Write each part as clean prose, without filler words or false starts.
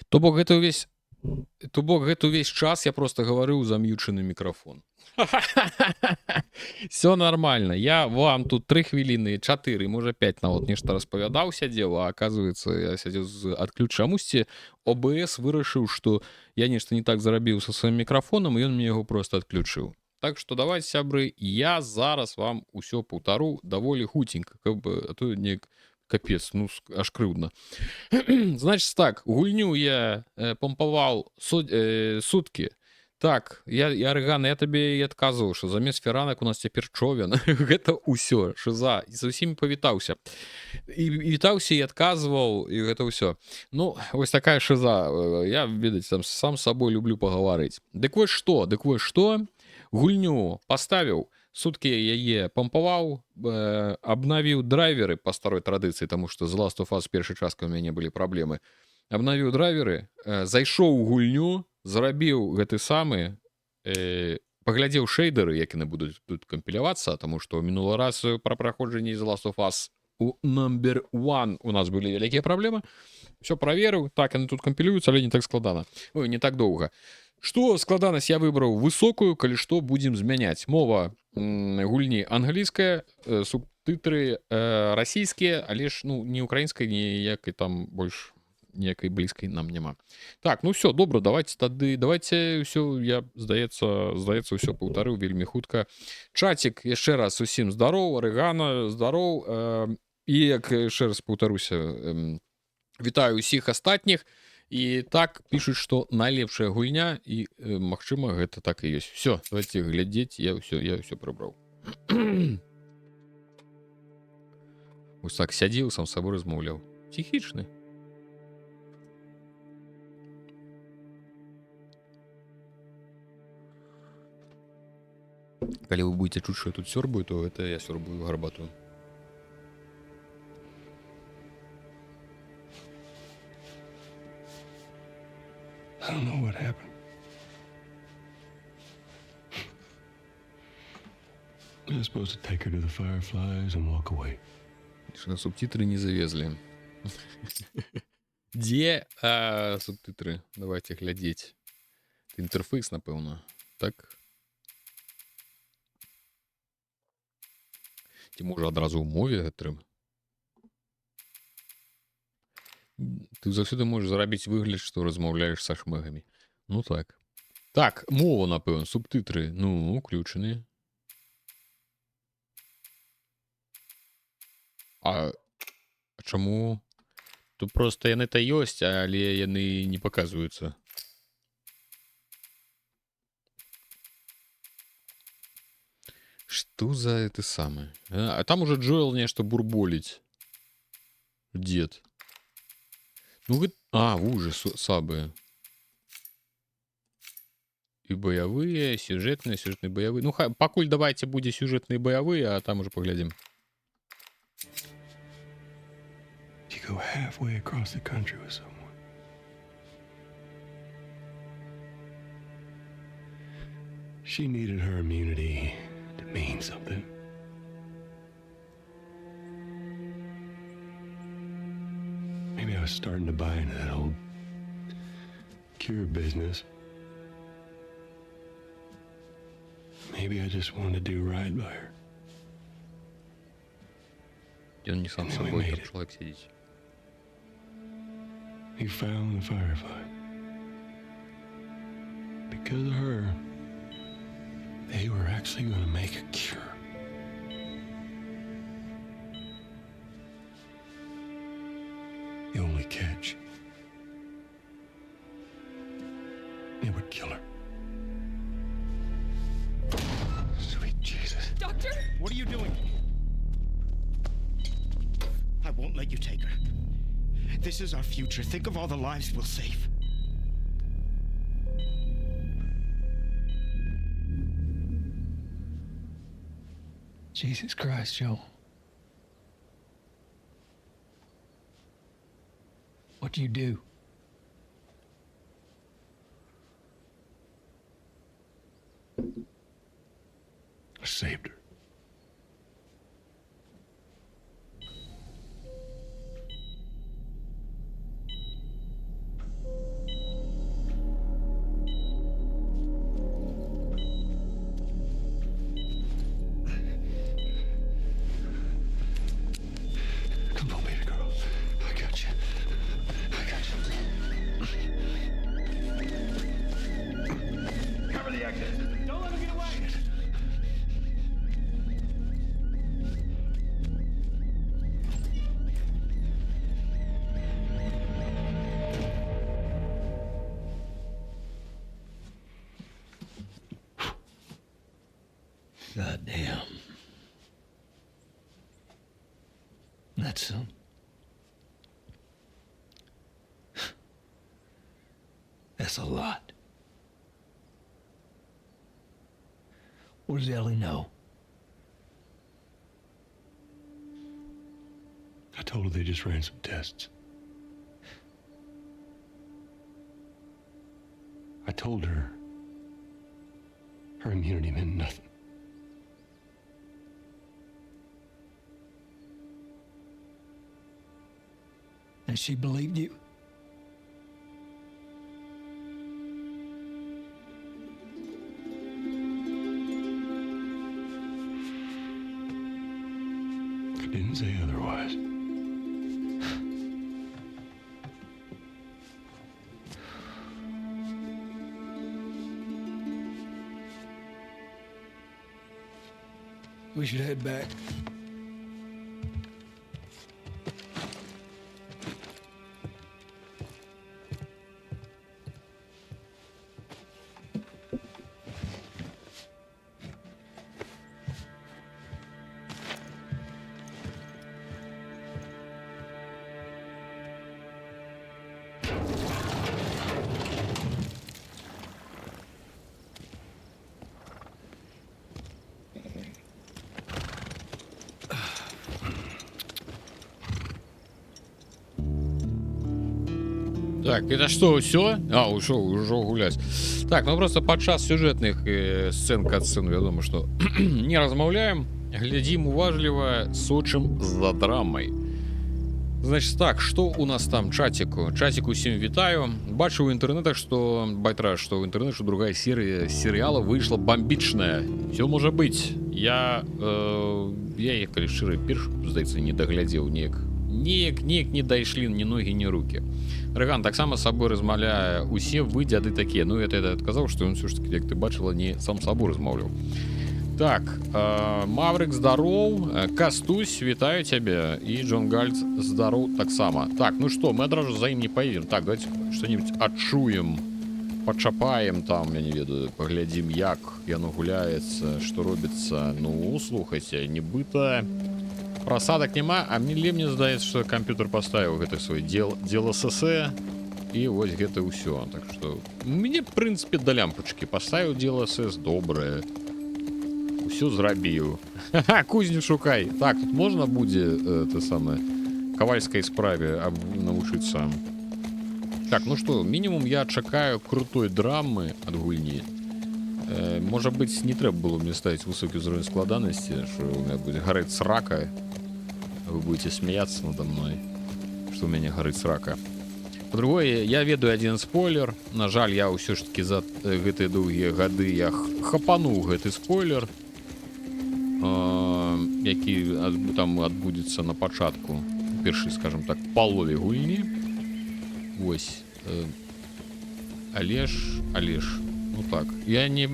То бок гэта ўвесь То бок гэта ўвесь час я просто гаварыў зам'ючаны мікрафон. Всё нормально. Я вам тут 3 хвіліны, 4, можа 5 нават нешта распавядаў, сядзеў, а аказваецца, я сядзеў з адключ чамусьці ОБС вырашыў, што я нешта не так зарабіў са сваім мікрафонам, і ён мне яго просто адключыў. Так што давайте, сябры, я зараз вам усё паўтару даволі хуценька, каб а то неяк капец, ну аж крыўдна. Значит так, гульню я помпаваў суткі. Так, я Арыгана, я табе і адказваў, што замест фіранак у нас цяпер човен. Гэта ўсё, шыза. І з усімі павітаўся. І вітаўся і адказваў, і гэта ўсё. Ну, вось такая шыза. Я, ведаць, там сам з сабой люблю пагаварыць. Дык вось што, гульню паставіў, суткі яе пампаваў, абнавіў драйверы па старой традыцыі, таму што з Last of Us першай часткай у мяне былі праблемы. Абнавіў драйверы, зайшоў у гульню, зарабіў гэты самы, паглядзеў шэйдеры, як яны будуць тут кампілявацца, таму што мінулы раз пра праходжанне з Last of Us у Number One у нас былі вялікія праблемы. Всё праверыў, так, яны тут кампілююцца, але не так складана. Ой, не так доўга. Што складанасць я выбраў высокую, калі што будзем змяняць. Мова гульні англійская, субтытры расійскія, але ж ну, ні украінскай, ніякай там больш ніякай блізкай нам няма. Так, ну все, добра, давайте тады, давайте ўсё, я, здаецца, ўсё паўтарыў вельмі хутка. Чацік, яшчэ раз усім здароў, Арыгана, здароў. І як яшчэ раз паўтаруся, вітаю ўсіх астатніх. І так пішуць, што найлепшая гульня, і, магчыма, гэта так і ёсць. Всё, давайте глядзець, я ўсё прыбраў. Вось так сядзеў, сам з сабой размаўляў. Псіхічны. Калі вы будете чуць, што я тут сёрбаю, то гэта я сёрбаю гарбатую. I don't know what happened. I was supposed to take her to the Fireflies and walk away. Что субтитры не завезли. Дзе субтитры? Давайте глядзець. Інтэрфейс, напэўна. Так? Ці можа адразу ў мове гэта? Ты заўсёды можаш зарабіць выгляд, што размаўляеш са шмэгамі. Ну так. Так, мова, напэўна, субтитры. Ну, уключаны. А чаму? Тут проста яны-то ёсць, але яны не паказваюцца. Што за это самае? А там уже Джоэл нешта бурболіць. Дед. Ну, уже сабы. І баявыя, сюжэтныя, баявыя. Ну, пакуль давайте будзе сюжэтныя баявыя, а там уже паглядзім. You go halfway across the country with someone. She needed her immunity to mean something. Maybe I was starting to buy into that old cure business. Maybe I just wanted to do right by her. Он не сам собой, там человек сидит. He found the Firefly. Because of her, they were actually going to make a cure. The only catch, it would kill her. Sweet Jesus. Doctor? What are you doing? I won't let you take her. This is our future. Think of all the lives we'll save. Jesus Christ, Joe. What do you do? I saved her. access. Don't let him get away! God damn. That's some. That's a lot. What does Ellie know? I told her they just ran some tests. I told her her immunity meant nothing. And she believed you? I didn't say otherwise. We should head back. Так, это что, все? А, ушел гулять. Так, ну просто падчас сюжэтных сцен, катсцен, вядома, што не размаўляем, глядзім уважліва, сочым за драмай. Значит так, что у нас там? Чатику усім вітаю. Бачу в интернетах, что байтраж, что в интернете, что другая серия сериала вышла бомбичная. Все может быть. Я калі шчыра, перш, здаецца, не даглядзеў неяк не дайшлі ні ногі, ні руки. Рэган таксама з сабой размаўляе усе вы дзяды такія. Ну это адказаў, што ён все ж таки, як ты бачыла, не сам сабой размаўляў. Так, Маврик, здоров. Кастусь, вітаю тебя. И Джон Гальц, здоров таксама. Так, ну что, мы одразу за им не поедем. Так, давайте что-нибудь отчуем, подчапаем там, я не ведаю, поглядим, як яно гуляется, что робится. Ну, слухайте, нібыта просадок нема, а мне здаецца, что компьютер поставил гэта свой дело СС, и вот гэта ўсё. Так что мне, в принципе, до лямпочки поставил дело СС доброе. Все зрабіў. Кузню шукай. Так, тут можна будзе это самое кавальскай справе навучыцца. Так, ну что, мінімум я чакаю крутой драмы ад гульні. Можа быць, не трэба было мне ставіць высокі ўзровень складанасці, што у меня будзе гарэць срака. Вы будете смеяться надо мной, што у мяне гарэць срака. По-другое, я ведаю один спойлер. На жаль, я ўсё ж таки за гэтыя доўгія гады я хапануў гэты спойлер, які там адбудзецца на пачатку першай, скажем так, палове гульні. Вось. Але ж, ну так, я не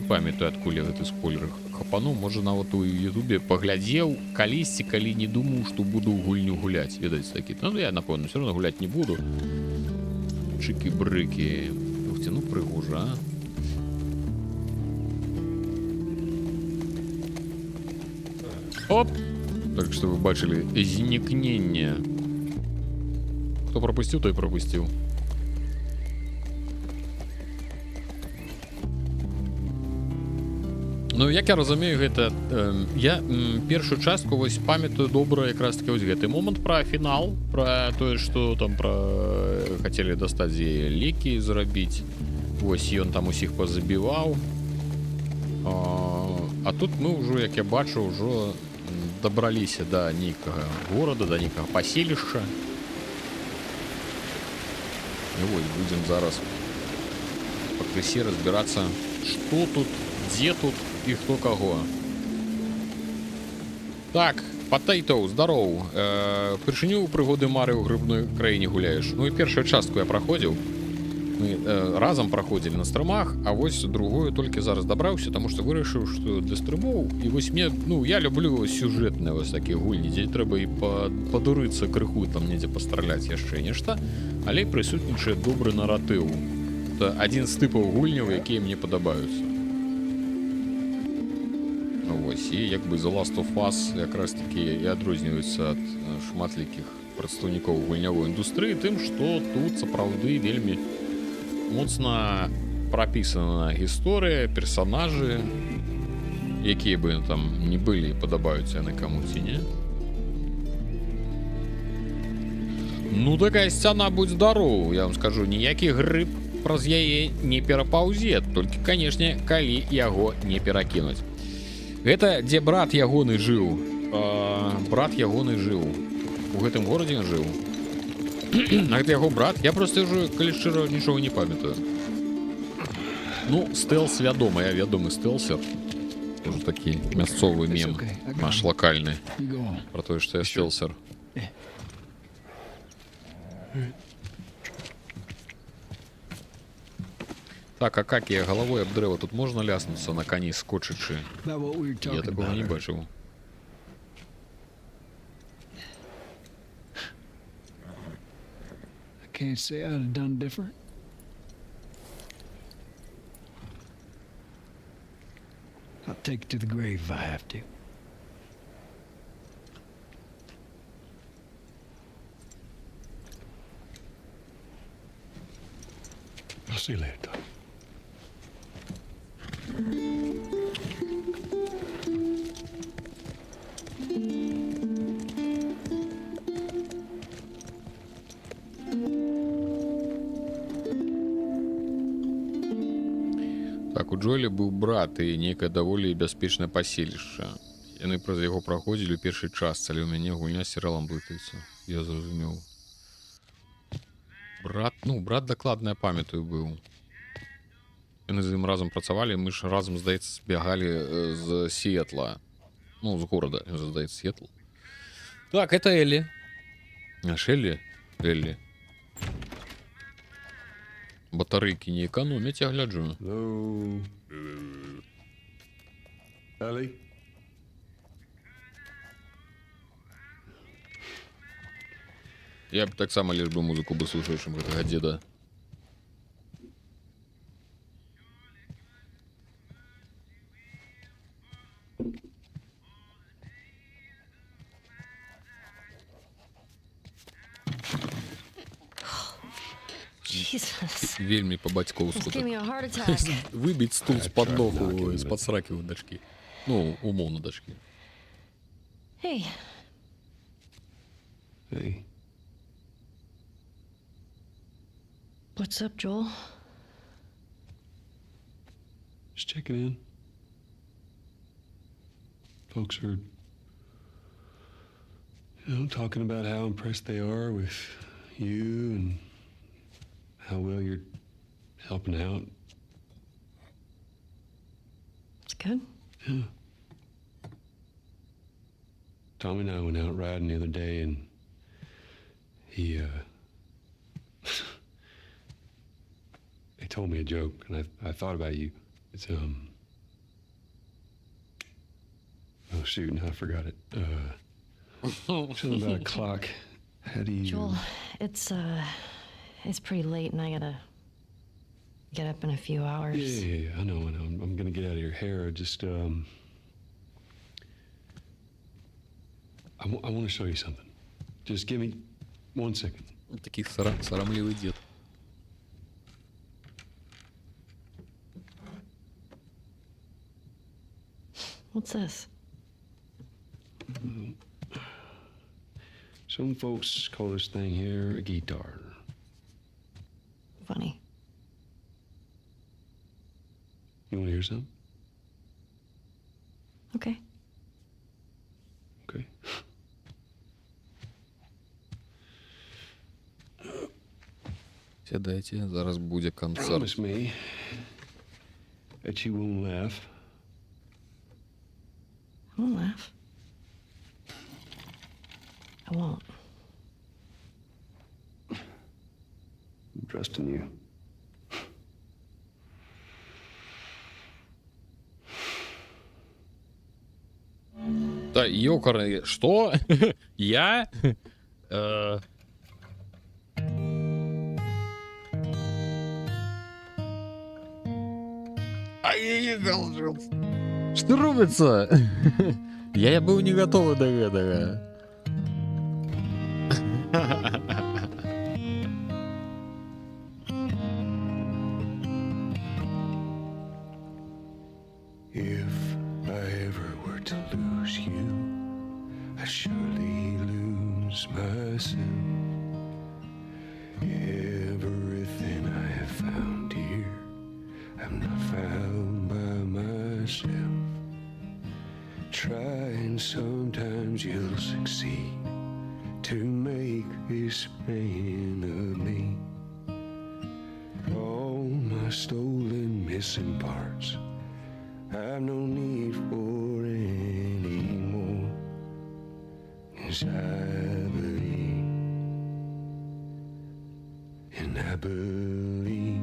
памятаю, адкуль я гэты спойлер хапануў. Можа, нават у Ютубе паглядзеў калісьці, калі не думаў, што буду ў гульню гуляць. Ведаеце, такі. Ну, я, напэўна, все равно гуляць не буду. Чыкі-брыкі. Ух ты, ну прыгожа, а? Оп! Так что вы бачили зникнение. Кто пропустил, той пропустил. Ну, як я разумею, гэта я першую частку вось памятаю добра якраз таки вось гэты момант пра фінал, пра тое, што там хацелі дастаць з яе лекі зрабіць. Вось ён там усіх пазабіваў. А тут мы ўжо, як я бачу, ўжо дабраліся да нейкага горада, да нейкага паселішча. І вось будзем зараз пакрысе разбірацца, што тут, дзе тут і хто каго. Так, Патейтоу, здароў. Прычыню прыгоды Мары ў грыбной краіне гуляеш. Ну і першую частку я праходзіў. Мы разам праходзілі на стрымах, а вось другую толькі зараз дабраўся, таму што вырашыў, што для стрымоў і вось мне, ну, я люблю сюжэтныя вось такія гульні, дзе трэба і падурыцца крыху, там недзе пастраляць яшчэ нешта, але прысутнічае добры наратыў. Это адзін з тыпаў гульняў, якія мне падабаюцца. Вось, і як бы The Last of Us якраз такі і адрозніваецца ад шматлікіх прадстаўнікоў гульнявой індустрыі тым, што тут сапраўды вельмі моцна прапісана гісторыя, персанажы, якія бы там не былі, падабаюцца яны каму ці не. Ну, такая сцяна, будь здаров, я вам скажу, ніякі грыб праз яе не перапаўзе, толькі, канешне, калі яго не перакінуць. Гэта дзе брат ягоны жыў. Брат ягоны жыў. У гэтым горадзе ён жыў. А гэта яго брат. Я просто ўжо, калі шчыра, нічога не памятаю. Ну, стэлс вядома, я вядомы стэлсер. Уже такі мясцовы мем наш лакальны. Про тое, што я стэлсер. Так, а как я головой об дрэва? Тут можна ляснуцца на кані скочачы? Я такого не бачыў. Can't say I'd have done different. I'll take it to the grave if I have to. I'll see you later, Doc. Так, у Джоэлі быў брат і нейкае даволі бяспечнае паселішча. Яны праз яго праходзілі ў першай частцы, але ў мяне гульня з серыялам блытаецца. Я зразумеў. Брат, ну, брат дакладна, я памятаю, быў. Яны з ім разам працавалі, мы ж разам, здаецца, збягалі з Сіэтла. Ну, з горада, здаецца, Сіэтл. Так, это Элли. А Шелли? Элли. Батарейки не экономить, я гляджу. Hello. Ellie? Я б таксама лишь бы музыку бы слушаў, чым гэтага деда. Jesus. Вельмі па-бацькоўску. It's giving me a heart attack. Выбіць стул з-пад ногу, з-пад сракі ў дачкі. Ну, умоўна дачкі. Hey, Hey. what's up, Joel? Just checking in. Folks are, talking about how impressed they are with you and how well you're helping out. It's good. Yeah. Tommy and I went out riding the other day, and he told me a joke, and I thought about you. It's oh shoot, now I forgot it. Something about a clock. How do you? Joel, it's pretty late and I gotta get up in a few hours. Yeah. I know. I'm gonna get out of your hair. Just I want to show you something. Just give me 1 second. Такий сарамливий дід. What's this? Some folks call this thing here a guitar. Funny. You want to hear something? Okay. Okay. Сядайте, зараз буде концерт. Promise me that you won't laugh. I won't laugh. I won't. I'm trusting you. Да, ёкарный, что? Я? Ай-яй-яй, что робится? Я был не готов до этого. If I ever were to lose you, I surely lose myself. Everything I have found here, I'm not found by myself. Try and sometimes you'll succeed to make this man of me. All my stolen missing parts, I've no need for any more. 'Cause I believe, and I believe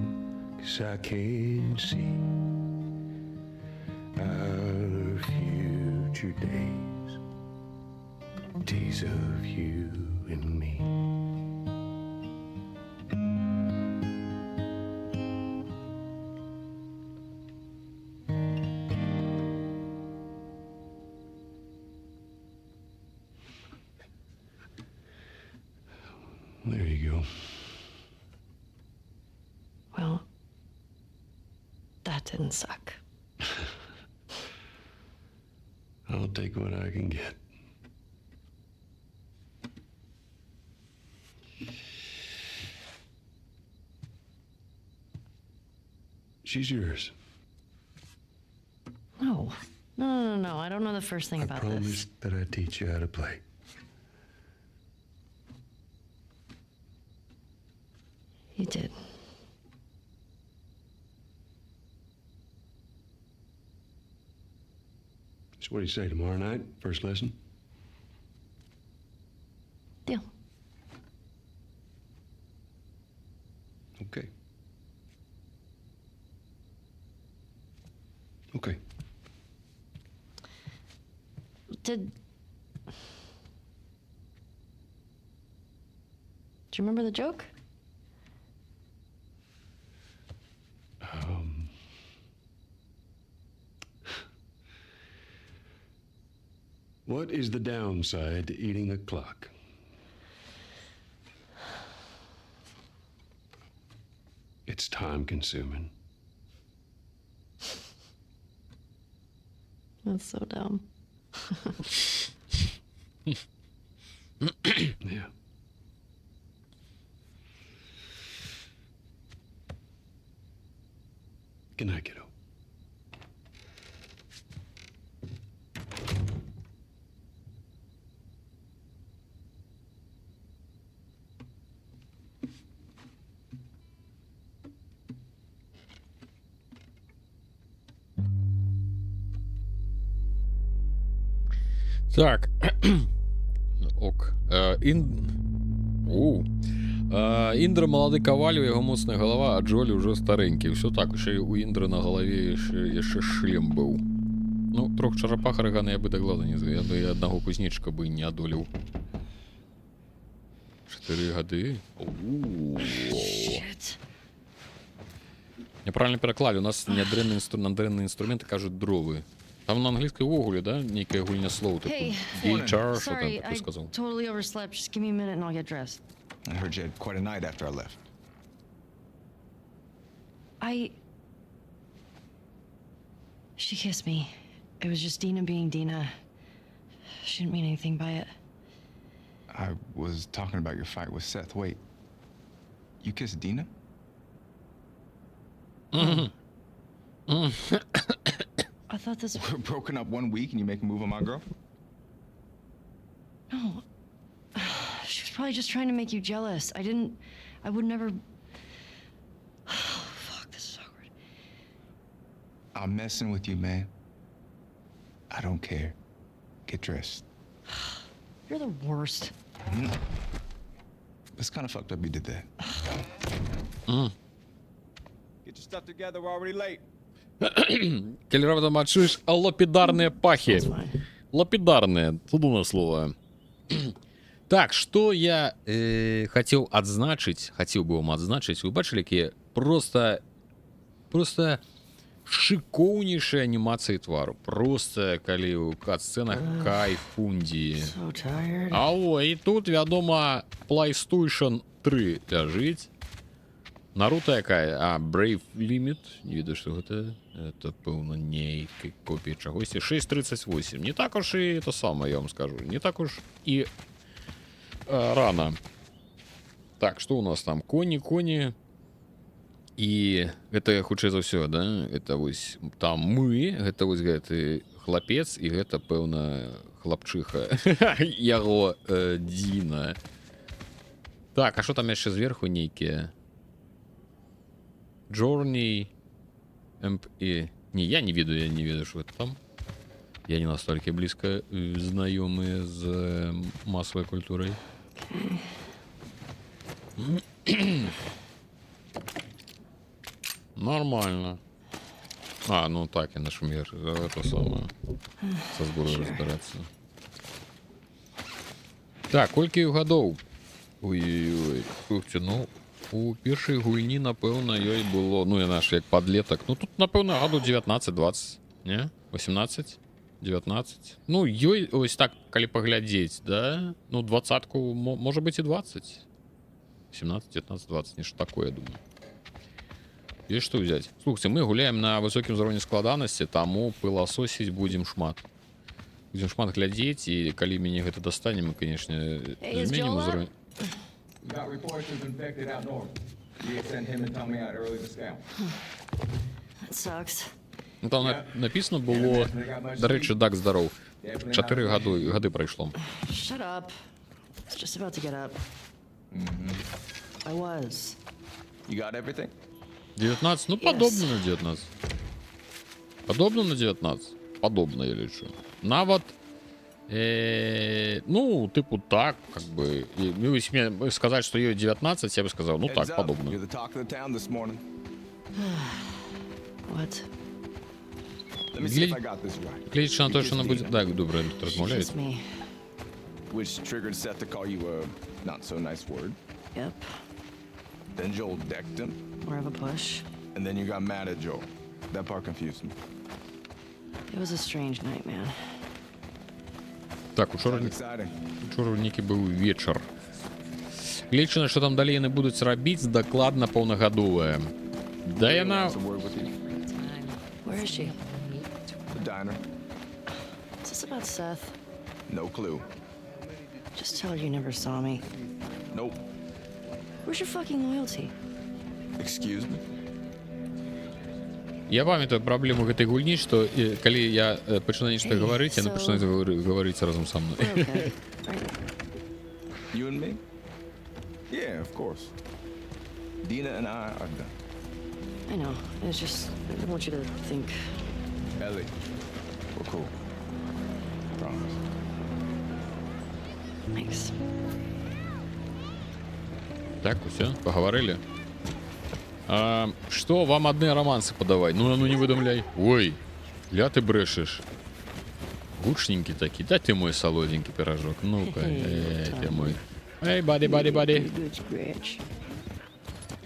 'cause I can see our future days, days of you and me. There you go. Well, that didn't suck. I'll take what I can get. She's yours. No. No. I don't know the first thing I about this. promised that I'd teach you how to play. You did. So what do you say, tomorrow night, first lesson? Deal. Okay. Okay. Do you remember the joke? What is the downside to eating a clock? It's time consuming. That's so dumb. Yeah. Good night, kiddo. Так. Ок. Індра молодий коваль, у його моцна голова, а Джолі вже старенький. Все так, ще й у Індри на голові ще шлем був. Ну, трох черепах Регана я би до глазу не звів. Я би і одного кузнечика би не одолів. 4 годи. Shit. Я правильно переклав, у нас надренні інструменти кажуть дрови. Там на англійській вогулі, да? Некое гульне слово, типу Hey. guitar, що там Sorry, таке I сказав. totally overslept. Just give me a minute and I'll get dressed. I heard you had quite a night after I left. She kissed me. It was just Dina being Dina. She didn't mean anything by it. I was talking about your fight with Seth. Wait, you kissed Dina? I thought this. We're broken up 1 week and you make a move on my girl? No. She was probably just trying to make you jealous. I would never. Oh, fuck, this is awkward. I'm messing with you, man. I don't care. Get dressed. You're the worst. It's kind of fucked up you did that. Get your stuff together, we're already late. Келеровда мачуєш аллопідарні пахи. It's fine. Лапидарное, трудное слово. Так, что я хотел бы вам отзначить. Вы бачили, какие просто шикоўнейшая анімацыя твару. Просто калі ў кат-сцэнах кайфунді. So tired. Алло, і тут, вядома, PlayStation 3 ляжыць. Наруто якая? А, Brave Limit. Не ведаю, што гэта. Это, пэўна, нейкай копія чагосьці. 6.38. Не так уж і это самае, я вам скажу. Не так уж і рано. Так, што у нас там? Коні. І гэта хутчэй за ўсё, да? Гэта вось там мы, гэта вось гэты хлапец, і гэта, пэўна, хлапчыха. Яго Діна. Так, а што там яшчэ зверху нейкія? Journey MP. Не, я не ведаю, что это там. Я не настолько близко знакомый с массовой культурой. Нормально. А, ну так, я нашумел. Это самое. Со сбором разбираться. Так, колькі гадоў? Ой-ой-ой. Слухайте, ну, у першай гульні, напэўна, ёй было, ну, яна ж як падлетак. Ну, тут, напэўна, гаду 19-20, не? 18? 19? Ну, ёй, ось так, калі паглядзець, да? Ну, 20-ку, можа быць, і 20. 17, 19, 20, нешта такое, я думаю. Есть что взять. Слушайте, мы гуляем на высокім узроўні складанасці, таму пыласосіць будзем шмат. Будзем шмат глядзець, і калі мяне гэта дастане, мы, конечно, зменім узровень. Got reports of infected out north. You sent him and Tommy out early to scout. That sucks. Ну, там написано было, до речі, Дак здоров. 4 гады пройшло. Shut up. I was just about to get up. I was. You got everything? 19, ну, подобно на 19. Подобно на 19. Подобно, я лечу. Навод, ну, типу так, как бы. Если мне сказать, что ей 19, я бы сказал, ну так, подобно. You're the talk of the town this morning. What? Let me see if I got this right. Кличка на то, что она будет... Да, добре, тут It's размовляет. just me. Which triggered Seth to call you a not so nice word. Yep. Then Joel decked him, More of a push. and then you got mad at Joel. That part confused me. It was a strange night, man. Так, учора Exciting. у Нікі быў вечар. Гледзячы на што там далей яны будуць рабіць, дакладна паўнагадовая. Да яна... Wants a word with you. Where is she? The diner. Is this about Seth? No clue. Just tell her you never saw me. Nope. Where's your fucking loyalty? Excuse me. Я памятаю праблему гэтай гульні, што калі я пачынаю нешта гаварыць, яны пачынаюць гаварыць разам са мной. We're okay, right? You and me? Yeah, of course. Dina and I are done. I know. It's just, I don't want you to think. Ellie, we're cool. Promise. Thanks. Так, усё, пагаварылі. Што вам адны романсы падаваць? Ну не выдумляй. Ой, ля ты брэшаш. Гучненькі такі. Да ты мой салодзенькі піражок. Ну-ка, ты мой. Эй, баді. Good scratch.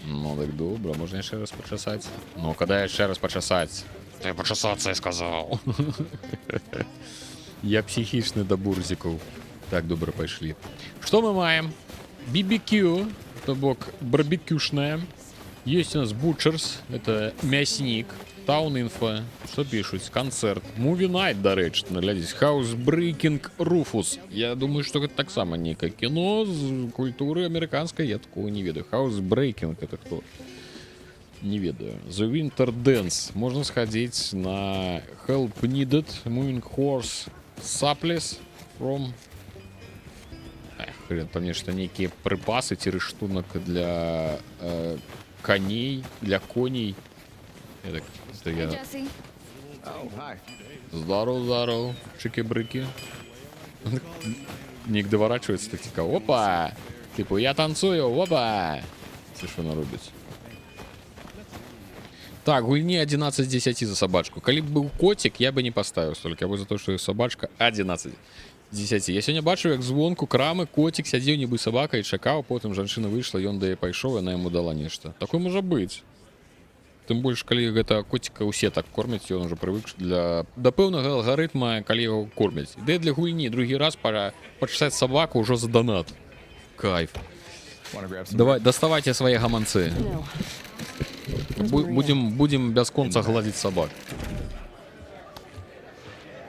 Ну так добра, можна яшчэ раз пачасаць. Ну, када яшчэ раз пачасаць? Ты пачасацца, я сказаў. Я псіхічны да бурзікаў. Так, добра, пайшлі. Што мы маем? BBQ, то бок барбекюшная. Есть у нас Butchers, это мясник. Town Info, что пишут? Концерт. Movie Night, до речі, наглядись. Housebreaking Rufus. Я думаю, что это так само некое кино з культуры американской. Я такого не ведаю. Housebreaking это кто? Не ведаю. The Winter Dance. Можно сходить на Help Needed. Moving Horse Supplies from... Хрен, по мне, что некие припасы, тирештунок для коней, для коней. Это я... Oh, hi. Здорово, чики-брики. Ник доворачивается, так типа, опа! Типа, я танцую, опа! Все, что она рубит. Так, гульні 11 з 10 за собачку. Калі б быў котик, я бы не поставіў столькі, або за то, што собачка 11 з 10. Я сёння бачу, як звонку крамы котик сядзеў нібы сабака і чакаў, потым жанчына выйшла, ён да яе пайшоў, яна яму дала нешта. Такое можа быць. Тым больш, калі гэта коціка ўсе так кормяць, ён уже прывык да пэўнага алгарытма, калі яго кормяць. Ідэя для гульні, другі раз пара пачытаць сабаку ўжо за донат. Кайф. Давай, даставайце свае гаманцы. No. Будем без конца гладзіць сабак.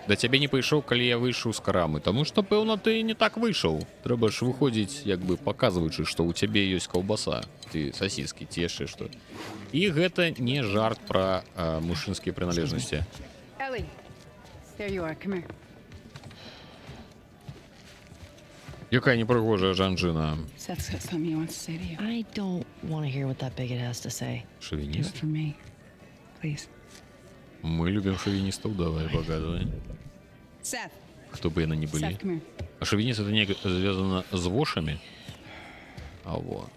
Да цябе не пайшоў, калі я выйшаў з крамы, таму што, пэўна, ты не так выйшаў. Трэба ж выходзіць, як бы паказваючы, што ў цябе ёсць каўбаса, ты сасіскі, ці яшчэ што. І гэта не жарт пра мужчынскія прыналежнасці. Ellie, there you are. Come here. Якая непрыгожая жанчына. Seth's got something he wants to say to you. I don't want to hear what that bigot has to say. Do it Шовініст? for me, please. Мы любім шовіністаў, давай, паказвай. Seth. Хто бы яны не былі. Seth, come here. А шовініст это неяк звязана з вошамі? А во.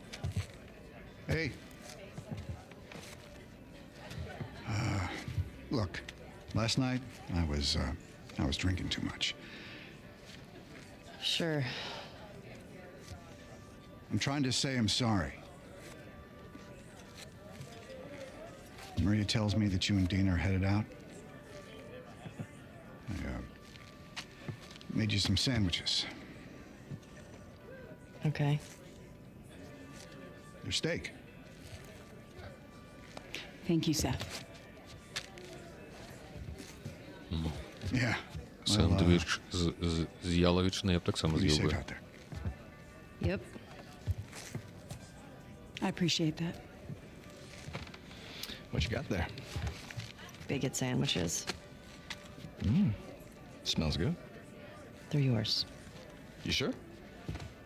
Hey. Look, last night I was drinking too much. Sure. I'm trying to say I'm sorry. Maria tells me that you and Dean are headed out. I made you some sandwiches. Okay. They're steak. Thank you, Seth. Yeah. Сендвіч з яловичини я б так само Be з'їв safe би. out there. Yep. I appreciate that. What you got there? Bigot sandwiches. Smells good. They're yours. You sure?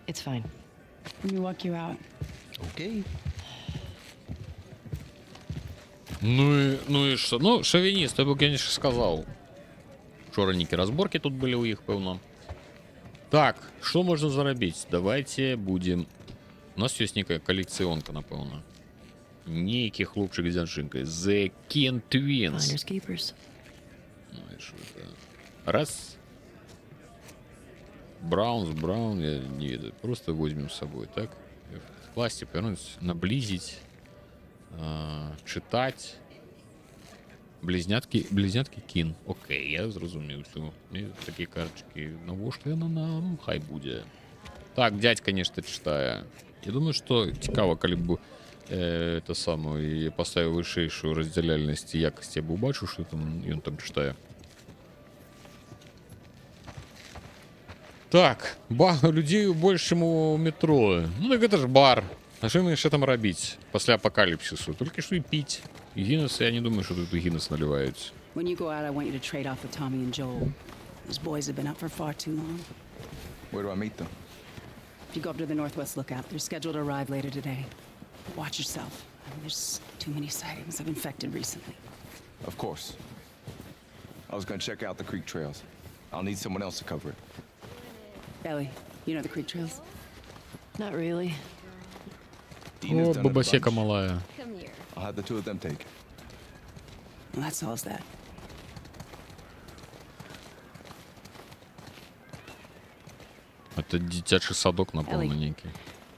It's fine. Let me walk you out. Okay. Ну і що? Ну, шовініст, я б, конечно, сказав. Вчора некі разборки тут были у іх, пэўна. Так, что можно заработать? Давайте будем... У нас есть некая коллекционка, напэўна. Некий хлопчик с дзянчынкой. The Ken Twins. Finders keepers. Ну, и что это? Раз. Браун, я не ведаю. Просто возьмем с собой, так? В пластик, повернуть, наблизить. Читать. Близнятки кін. Окей, я зрозумів. Такі карточки. Навошта яна нам? Хай буде. Так, дядька нешта читає. Я думаю, що цікаво, калі б это самое, поставив вышэйшую раздзяляльнасць і якасць, я б убачыў, што там ён там читае. Так, людзей больш, чым у метро. Ну так гэта ж бар. А што мы яшчэ там рабіць пасля апакаліпсісу? Толькі што і піць. І Гіннес, я не думаю, што тут Гіннес наліваюць. When you go out, I want you to trade off with Tommy and Joel. Those boys have been up for far too long. Where do I meet them? If you go up to the Northwest Lookout, they're scheduled to arrive later today. Watch yourself. I mean, there's too many sightings of infected recently. Of course. I was gonna check out the creek trails. I'll need someone else to cover it. Ellie, you know the creek trails? Not really. Dina's О, done it a бабасека bunch. малая. I'll have the two of them take it. Well, that solves that. Это дзіцячы садок, напэўна, нейкі.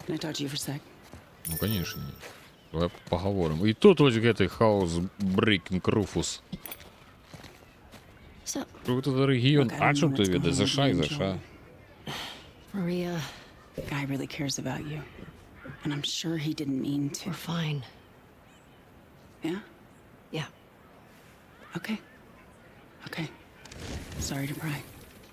Can I talk to you for a sec? Ну, конечно. Давай поговорим. И тут вось гэты хаус Брейкінг Руфус. So, Тут это рэгіён. Look, I А don't чым know ты what's ведаеш? going Заша on і with заша. Maria, The guy really cares about you. And I'm sure he didn't mean to. we're fine. Yeah? Yeah. Okay. Okay. Sorry to pry.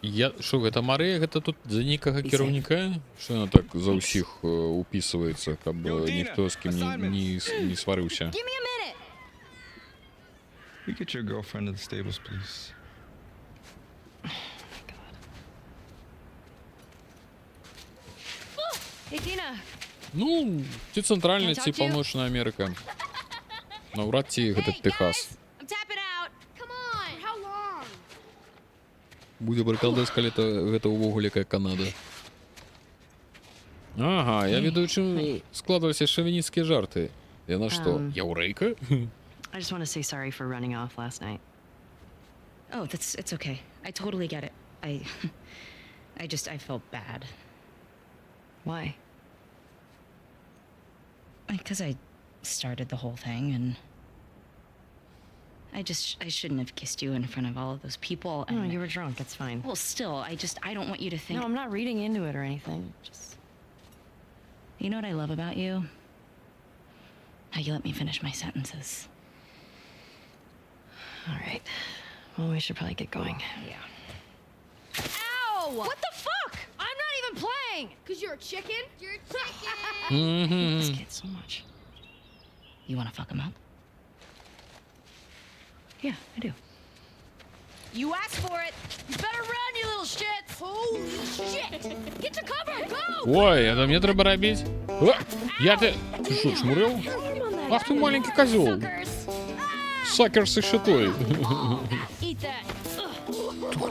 Я що, гэта Марыя, гэта тут за нейкага Пісай. кіраўніка? Што яна так за ўсіх упісваецца, каб ніхто з кім не сварыўся? Give me a minute! We get your girlfriend to the stables, please. Hey, Tina. Ну, ці цэнтральная, Can I ці talk to you? паўночная Амерыка. Наўрад ці гэта Тэхас. I'm tapping out. Come on. How long? Будзе прыкалдаць, калі гэта ўвогуле якая Канада. Ага, я ведаю, чым складваліся шавінісцкія жарты. Яна што, яўрэйка? I just want to say sorry for running off last night. Oh, it's okay. I totally get it. I felt bad. Why? Because I started the whole thing, and I shouldn't have kissed you in front of all of those people. No, And you were drunk. It's fine. well, still, I don't want you to think. No, I'm not reading into it or anything. Just. You know what I love about you? How you let me finish my sentences. All right. Well, we should probably get going. Yeah. Ow! What the fuck? I'm not even playing! Cause you're a chicken? You're a chicken! I hate this Mhm. kid so much. You want to fuck him up? Yeah, I do. You asked for it! You better run, you little shits! Holy shit! Get to cover! Go! Ой, это мне треба робить. О, я ты... Ты что, шмурел? Ах ты маленький козел. Suckers! Сакерс и шитой. Eat that!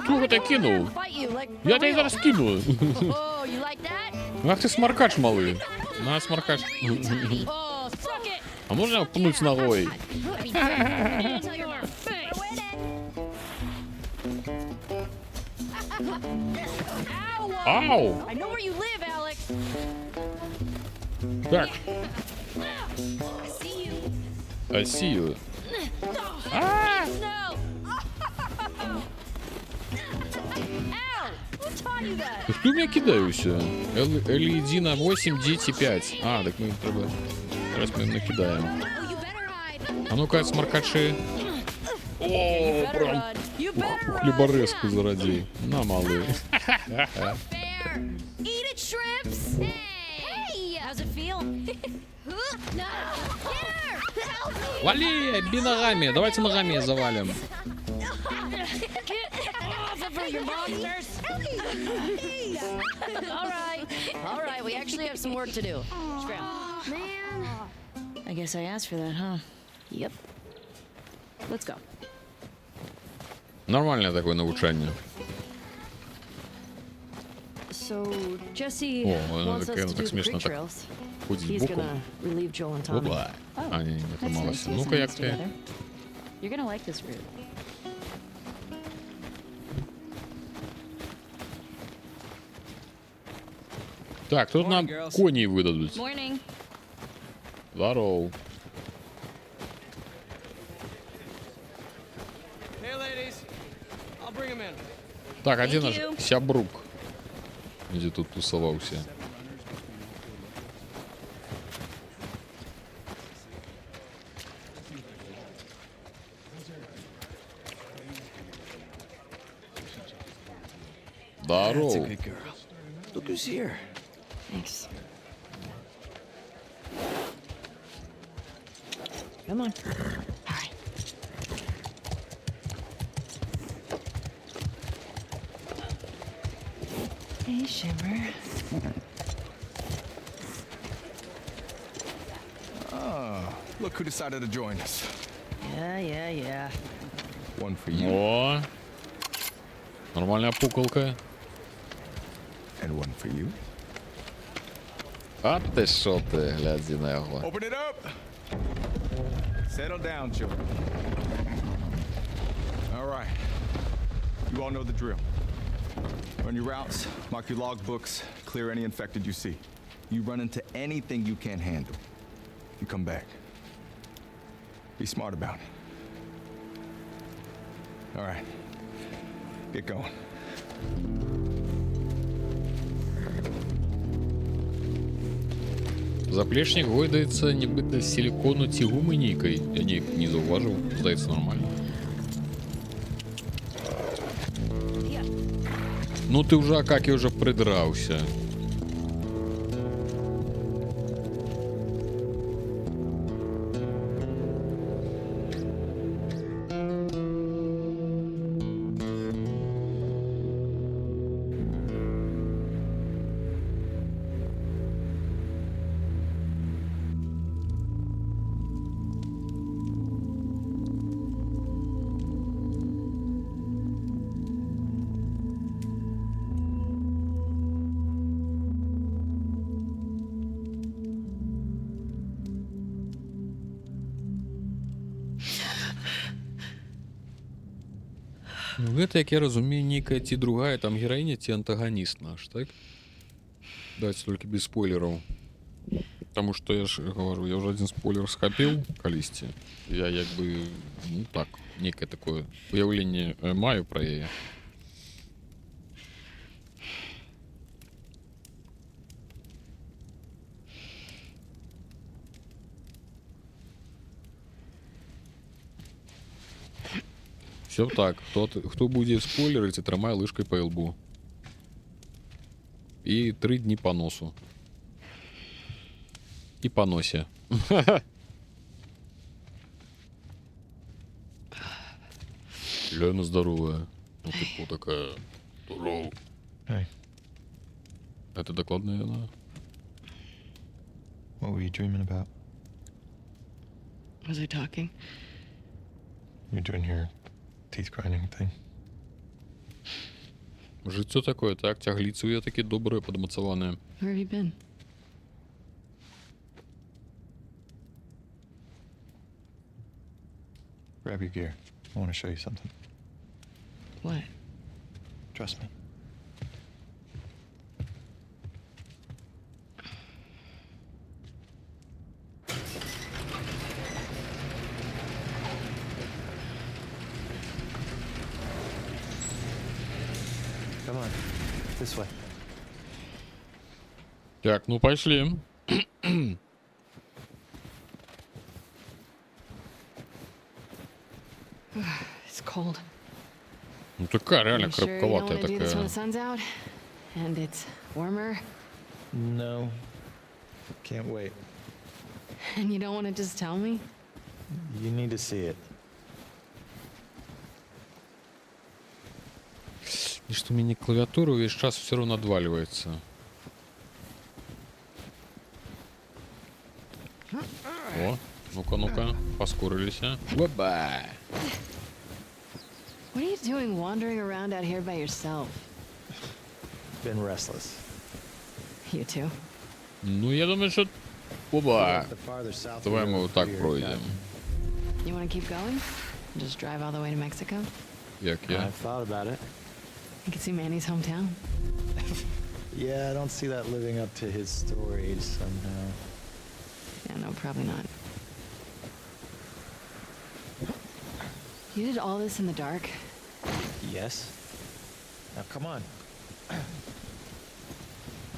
Кто это кинул? Fight you, like, Я for тебя real. зараз кину. Oh, you like that? Ах ты сморкач малый. На, сморкач. Oh, suck it! А можно его пнуть ногой? Until your face! Ow! Ау! I know where you live, Alex! Так, I see you! I see you. No! Ow! Who taught you that? Ти хто мене кидаюся? L1 на 8, DT 5. А, так ми треба... Зараз ми їм накидаємо. Oh, you better hide! А ну-ка, сморкачи. О, Better прям run! You better run! хліборезку заради. На, малий. Fair! Eat it, shrimps! Hey! How's it feel? No! Get her! Help me! Вали, би ногами. Давайте ногами завалим. Get off of her, you monsters! All right, we actually have some work to do. Scram. Man. I guess I asked for that, huh? Yep. Let's go. Нормальне таке навчання. So, Jesse О, воно wants us таке, to ну do так the смішно так pre-trails. ходить He's боком. gonna relieve Joel and Tommy. Опа. А, ні, не That's nice трималося. to do Ну-ка, як things ти? together. You're gonna like this route. Так, тут нам коні видадуть. Morning. Здоров. Hey, ladies. I'll bring him in. Так, а де наш you. сябрук? Где тут тусовался? Здоров. girl. Look who's here. Thanks. Come on. All right. Hey, Shimmer. Look who decided to join us. Yeah. One for you О, нормальная пуколка. and one for you. А ти що ти, глядzi на його. Open it up. Settle down, children. All right. You all know the drill. Run your routes, mark your logbooks, clear any infected you see. You run into anything you can't handle. You come back. Be smart about it. All right. Get going. Заплечник гойдається нібито з силікону ці гуманійкою. Я не зауважив, здається нормально. Ну ти вже, Акакі, вже придрався. Ну, гэта, як я разумею, нейкая ці другая там гераіня, ці антаганіст наш, так? Давайте толькі без спойлераў. Таму што я ж гавару, я ўжо адзін спойлер схапіў калісьці. Я як бы, ну так, нейкае такое уяўленне маю пра яе. Все так, хто будзе спойлерыць, атрымае лыжкай па лбу. І 3 дні па носу. І па носе. Лена здоровая. Ну, типу такая. Здоров. Hey, Это докладная Лена. what were you dreaming about? Was I talking? You're doing your teeth grinding thing. Жыццё такое, так, цягліцы у я такі добрыя, падмацаваныя. Where have you been? Grab your gear. I want to show you something. What? Trust me. Come on. This way. Так, ну пайшлі. It's cold. Ну такая реально You sure you don't крепковатая want to do this when такая. the sun's out? And it's warmer? No. Can't wait. And you don't want to just tell me? You need to see it. И что у меня клавиатура весь час все равно отваливается. О, ну-ка, ну-ка, поскорились, а? Оба! What are you doing wandering around out here by yourself? Been restless. You too? Ну, я думаю, что... Оба! The farther south Давай we мы go, вот так the freer it пройдем. got. You want to keep going? Just drive all the way to Mexico? Як я? I've thought about it. You can see Manny's hometown. Yeah, I don't see that living up to his stories somehow. Yeah, no, probably not. You did all this in the dark? Yes. Now come on.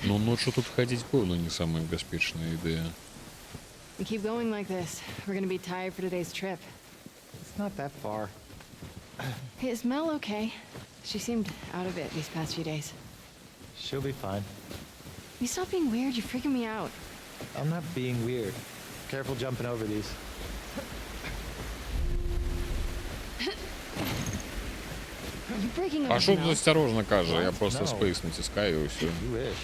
Ну, ночью тут ходить было не самая беспечная идея. You keep going like this, we're gonna be tired for today's trip. It's not that far. Hey, is Mel okay? She seemed out of it these past few days. She'll be fine. You stop being weird, you're freaking me out. I'm not being weird. Careful jumping over these. Are you breaking up А with що Mel? тут осторожно каже? Я просто No. спейс натискаю і все. You wish.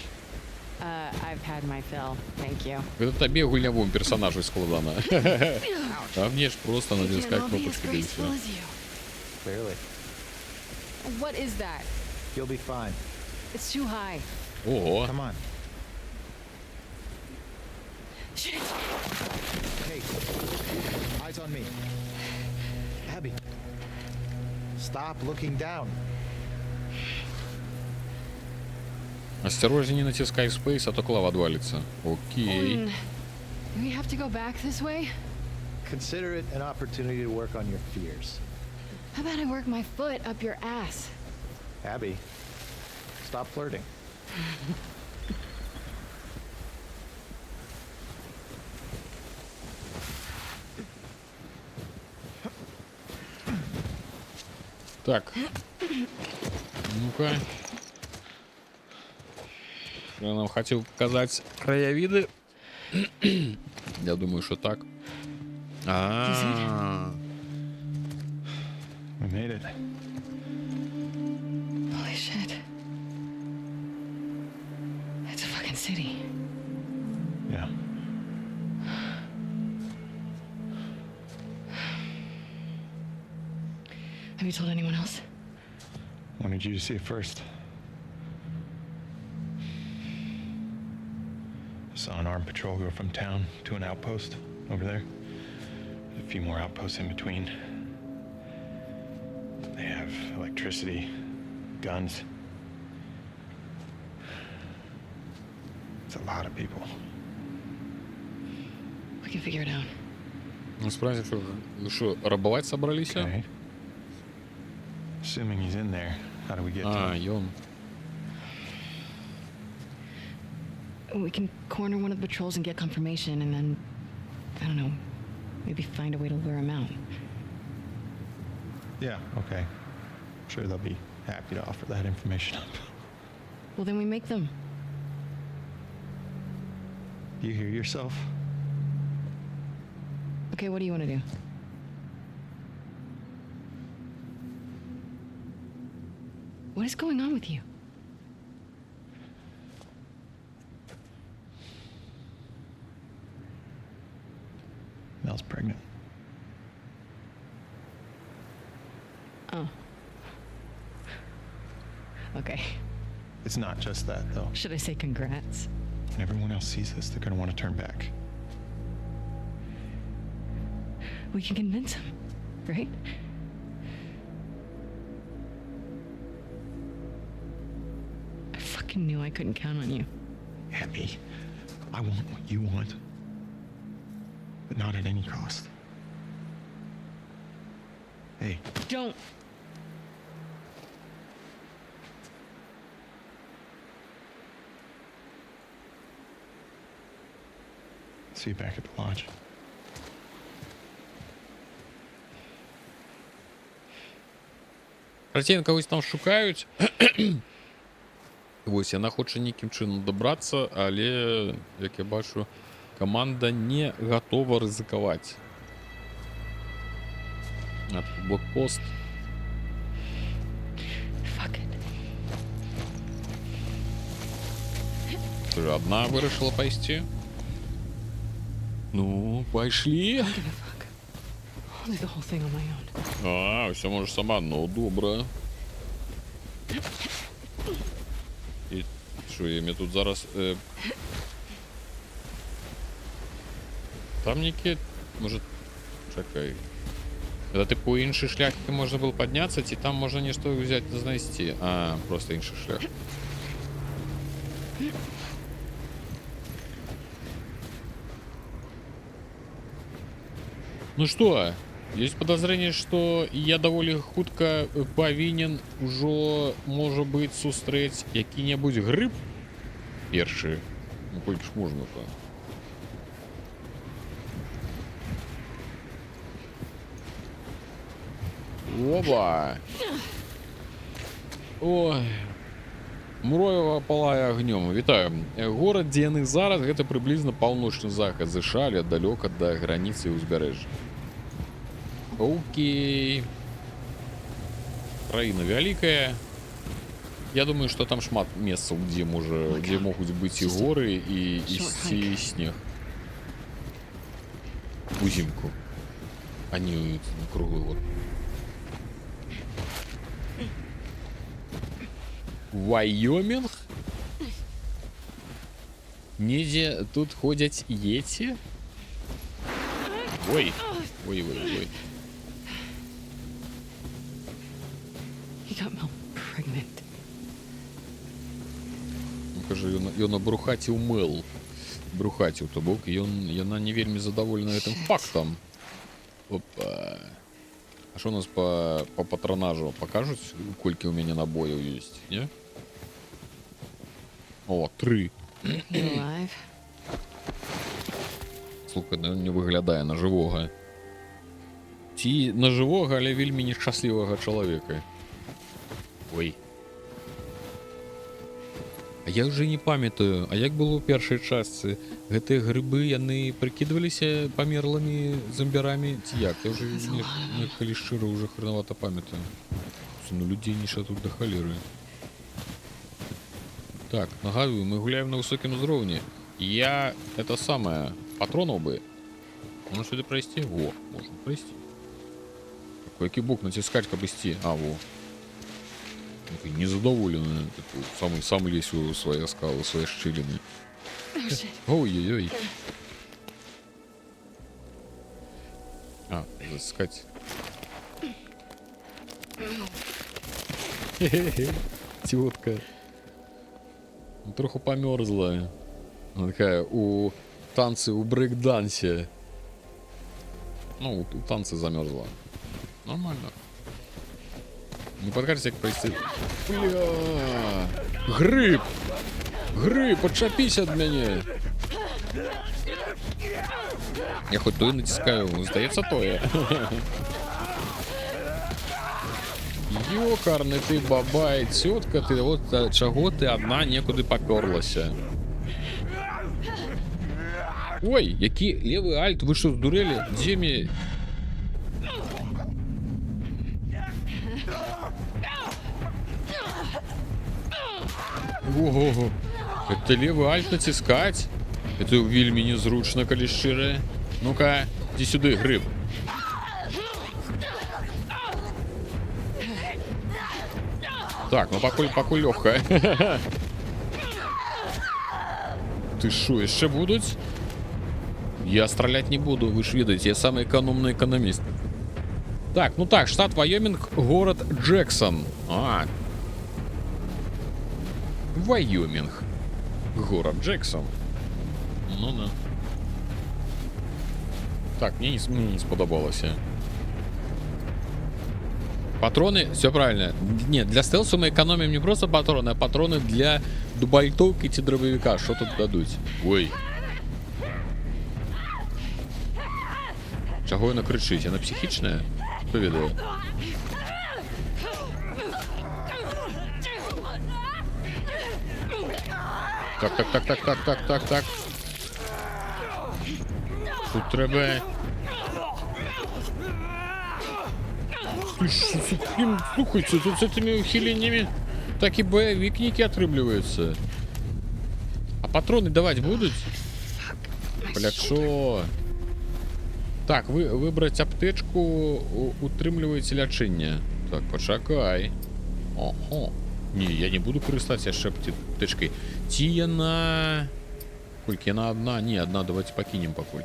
I've had my fill, thank you. Это тобі гульнявому персонажу складано. А мне ж просто You натискать cannot be as кнопочку да и graceful все. as you. Clearly. What is that? You'll be fine. It's too high. Ого. Come on. Shit! Hey. Eyes on me. Abby. Stop looking down. Осторожнее не натискай спейс, а то клава отвалится. Окей. Do we have to go back this way? Consider it an opportunity to work on your fears. How about I work my foot up your ass? Abby, stop flirting. Так. Ну-ка. Я нам хотел показать краевиды. Я думаю, что так. А. We made it. Holy shit. It's a fucking city. Yeah. Have you told anyone else? Wanted you to see it first. Saw an armed patrol go from town to an outpost over there. A few more outposts in between. They have electricity, guns. It's a lot of people. We can figure it out. Насправді, що, ви що, рабувати собралися? Okay. Assuming he's in there, how do we get to А, him? йон. We can corner one of the patrols and get confirmation, and then, I don't know, maybe find a way to lure him out. Yeah, okay. Sure, they'll be happy to offer that information up. Well, then we make them. Do you hear yourself? Okay, what do you want to do? What is going on with you? Mel's pregnant. Oh. Okay. It's not just that, though. Should I say congrats? When everyone else sees this, they're gonna want to turn back. We can convince him, right? I fucking knew I couldn't count on you. Abby, I want what you want, but not at any cost. Hey, Don't. see you back at the lodge. Картин когось там шукають. Ось, яна хоче ніким чином добратися, але, як я бачу, команда не готова ризикувати. А тут блокпост. Fuck it. Ти ж одна вирішила пойти? Ну, пошли. Give a fuck. I'll do the whole thing on my own. А, все можеш сама, ну добре. І що, я мені тут зараз... Там ніки... Може... Чекай. Это типу інший шлях, який можна було піднятися, і там можна нічого взяти, знайти. А, просто інший шлях. Ну что, есть подозрение, что я доволі хутка повинен уже, может быть, сустрэць які-небудзь гриб першы. Ну, колькі ж можна-то. Оба! Ой. Муроева палае агнём. Вітаю. Горад, дзе яны зараз, гэта прыблізна паўночны захад ЗША, але далёка да граніцы і ўзбярэжжа. Окей. Краіна вялікая. Я думаю, што там шмат месцаў, дзе могуць быць і горы, і ісці снег. Узімку. А не круглы год. Вайоминг? Недзе тут ходять йети? Ой. Ой. He got Mel pregnant. Ну, кажу, ён абрухаціў Мел. Брухаціў, то бок, яна не вельмі задоволена гэтым фактам. Опа. А что у нас по патронажу? Покажут, колькі у меня набоев есть, не? О, 3. Слухай, ну не выглядае на живога. Ці на живога, але вельмі нешчаслівага чалавека. Ой. А я уже не памятаю, а як было ў першай частцы? Гэтыя грыбы, яны прыкідваліся памерлымі зомбірамі ці як? Я уже калі шчыра уже хреновато памятаю. Ну людзей ніша тут да халеры. Так, нагадую, мы гуляем на высокім узроўні. Я это самое патронаў бы. Можна сюды прайсці? Во, можна прайсці. Які бок націскаць, каб ісці? А, во. Незадоволены. Сам лезь у свои скалы, свои щелины. Ой-ой-ой. А, засыскать. Тетка. Трохи померзла. Она такая у танцы, у брейк-дансе. Ну, у танцы замерзла. Нормально. Не подкажете, как пройти. Бля! Гриб! Гриб, отчепись от меня! Я хоть то и натискаю, здається тое. Ёкарный ты бабай, тетка, ты вот чего ты одна некуди поперлася. Ой, який левый альт, вы что, сдурели? Где мне... Ого, это левый альт натискать? Это вельми незручно, коли шчыра. Ну-ка, иди сюда, гриб. Так, ну пакуль легко. Ты шо, еще будут? Я стрелять не буду, вы ж видите, я самый экономный экономист. Так, ну так, штат Вайоминг, город Джексон. Вайоминг. Город Джексон. Ну да. Так, мне не сподобалось. Патроны, все правильно. Нет, для стелсу мы экономим не просто патроны, а патроны для дубальтовки и дробовика. Что тут дадут? Ой. Чего она кричить? Она психичная? Поведаю. Так. Тут треба... Слухайте, тут с этими ухилениями так и боевикники отрыбливаются. А патроны давать будут? Бля, шо? Так, выбрать аптечку, утрымливаете лячение. Так, почакай. Ого. Не, я не буду користатися ще аптечкой. Тіяна... Кольки на одна? Не, одна, давайте покинем покуль.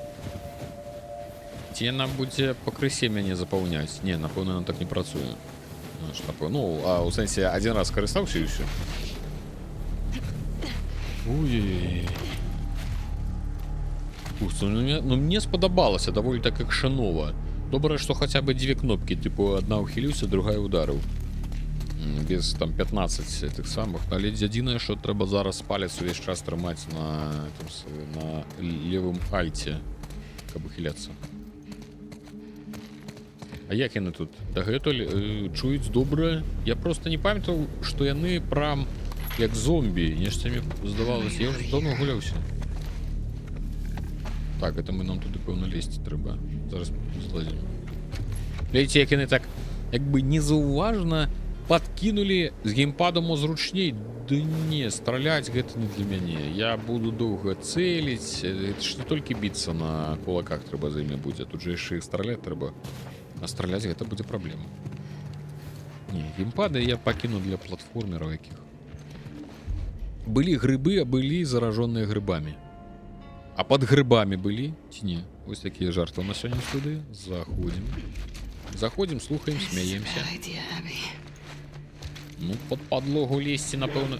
Тіяна буде по крысе меня заполнять. Не, напевно, она так не працує. Ну, а у сенсі один раз користався і все. Ой-ой-ой. Ну, мне сподобалося доволі так екшеново. Добре, що хоча б дві кнопки, типу, одна ухилився, другая ударив. Без там 15 тих самих. Але єдине, що треба зараз палець весь час тримати на лівому альті, як ухиляться. А як яны тут? Да гэтуль чуюць добра. Я просто не памятаў, што яны прям як зомбі. Нешта мне здавалось. Я уже давно гуляўся. Так, это мы нам туды, пэўна, лезть трэба. Зараз злазім. Глядзіце, як яны так, як бы незаўважна подкинули з геймпадом зручней. Да не, страляць гэта не для мяне. Я буду доўга цэліць. Это ж не толькі біцца на кулаках трэба за імя будзе. Тут же яшчэ і страляць трэба. А страляць гэта будзе праблема. Не, геймпады я пакіну для платформераў якіх. Былі грыбы, а былі зараженыя грыбамі. А под грыбамі былі ці не? Вось такія жарты у нас сёння в студыі. Заходзім, слухаем, смяемся. Ну, под подлогу лезці, напэўна,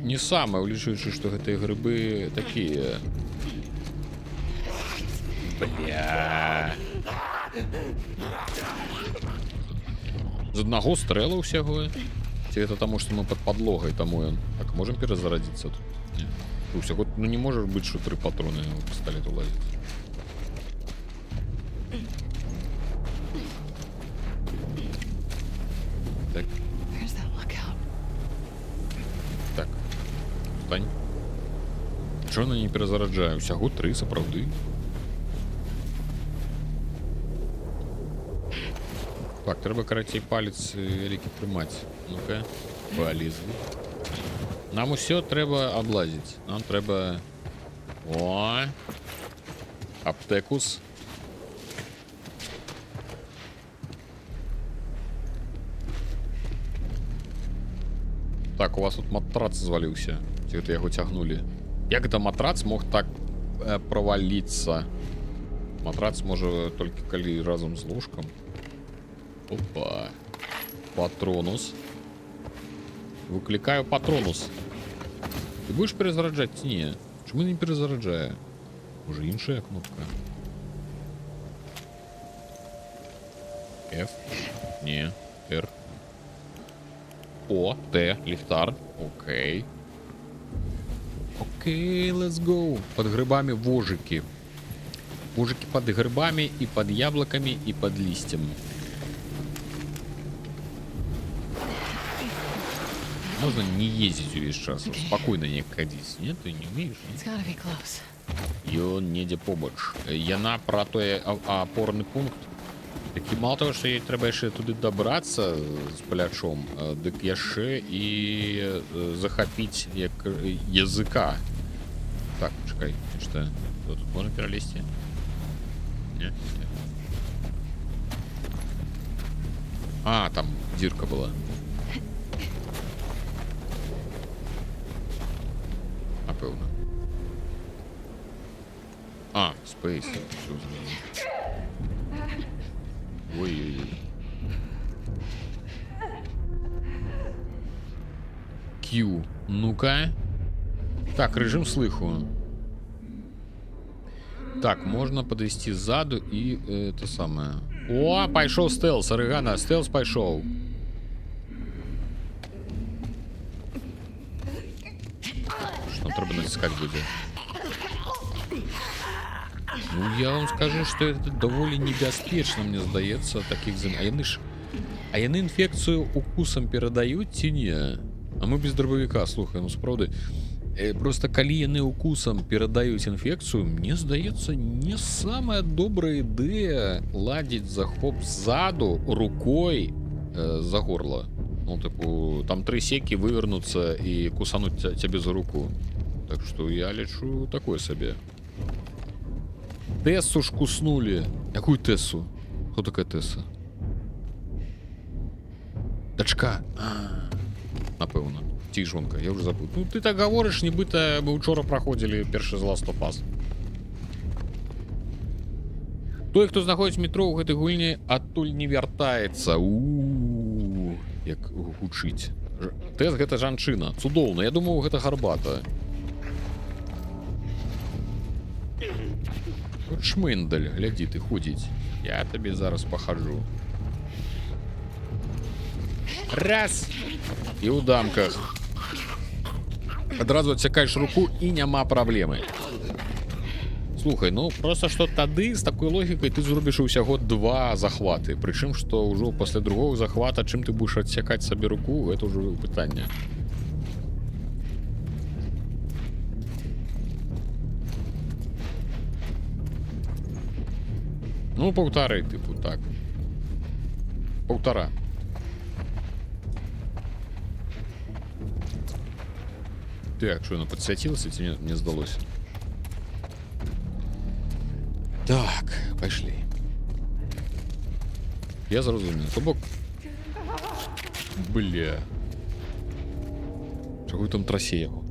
не самае, улічуючы, што гэтыя грыбы такія. Бля. З аднаго стрэлу ўсяго. Ці гэта таму, што мы под подлогай, таму ён. Так, можем перазарадзіцца тут? Не. Усяго, ну не можа быць, што 3 патроны ў пісталет улазіць. Так. Так. Стань. Чого вона не перезараджає? Усяго 3, сапраўды. Так, треба, карацей, палец вялікі трымаць. Ну-ка, полезли. Нам усё трэба облазіць. Нам трэба... О! Аптекус. Так, у вас тут матрац зваліўся. Ці гэта яго цягнулі? Як гэта матрац мог так проваліцца? Матрац можа толькі калі разам з ложкам. Опа. Патронус. Выкликаю Патронус. Ты будешь перезаряджать? Не. Чому не перезаряджає? Може інша кнопка? F. Не. R. О, Т. Ліхтар. Окей. Окей, let's go. Под грибами вожики. Вожики под грибами и под яблоками и под листьем. Можно не ездить весь час, спокойно не ходить. Нет, ты не умеешь? И он неде побач. Яна про той опорный пункт. Такі мало того, що їй треба ще туди добратися з плячом, дик яше і захопити як язика. Так, чекай, що? Тут можна перелізти? Ні? А, там дірка була. Напевно. А, Space. Все зрозуміло. Ой-ой-ой. Q. Ну-ка. Так, режим слыху. Так, можно подвести сзаду и это самое. О, пошел стелс, Орегана, стелс пошел. Что треба натискать будет? Ну, я вам скажу, что это довольно небезпечно, мне здається, таких зим. А яны інфекцію укусом передають ці ні? А ми без дробовика, слухай, ну справді. Просто коли яны укусом передаюць інфекцію, мне здаецца, не самая добрая ідея ладить захоп ззаду рукой за горло. Ну, типу, там 3 секи вывернуться и кусануть тебе за руку. Так что я лечу такое себе. Тессу ж куснули. Какую Тессу? Кто такая Тесса? Дочка. Напевно. Тіжонка, я вже забув. Ну ти так говориш, нібито ми вчора проходили перший з Last of Us. Той, хто знаходиться в метро у гэтej гульні, адтуль не вяртаецца. У-у-у, як гучыць. Тесс гэта жанчына. Цудоўна. Я думаў, гэта гарбата. От шмындель, гляди, ты ходить. Я тебе зараз похожу. Раз! И у дамках. Одразу отсекаешь руку и няма проблемы. Слухай, ну просто что тады с такой логикой ты зробишь усяго 2 захваты. Причем, что уже после другого захвата, чем ты будешь отсекать себе руку, это уже питание. Ну, 1,5, типу, так. 1,5. Так, что, она подсветилась, или мне сдалось? Так, пошли. Я зрозумів. Тобок. Бля. Чого там трасе його?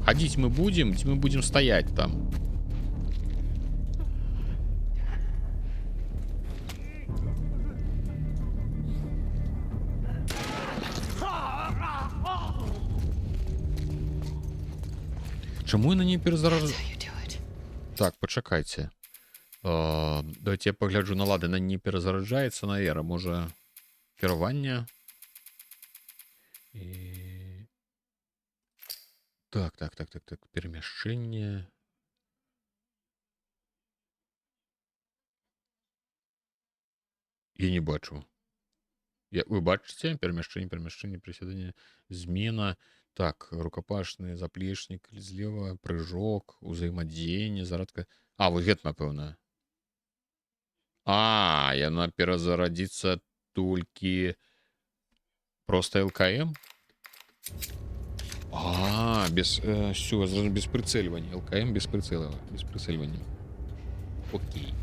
Ходить мы будем стоять там. Чому я на ній перезаражу? Так, почекайте. Давайте я погляджу на лади. На ній перезаражається на ера. Може керування? І... Так. Переміщення. Я не бачу. Ви бачите? Переміщення, присідання, зміна. Так, рукопашний заплечник, зліва, прыжок, узаємодіяння, зарадка. А, вот гэта, напевно. А, яна перезародиться толькі просто ЛКМ? А, без, все, без прицелювання. ЛКМ без прицелювання. Окей.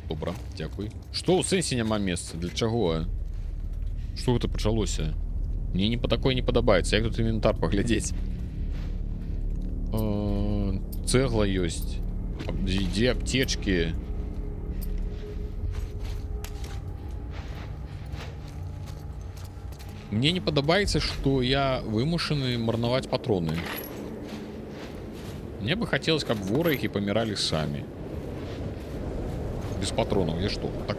Добре, дякую. Що у сенсі нема месца? Для чого? Що гэта пачалося? Мне не по такой не подобается. Як тут инвентарь поглядеть? Цегла есть. Где аптечки? Мне не падабаецца, што я вымушаны марнаваць патроны. Мне бы хотелось, каб ворагі паміралі самі. Без патронаў. Я што, так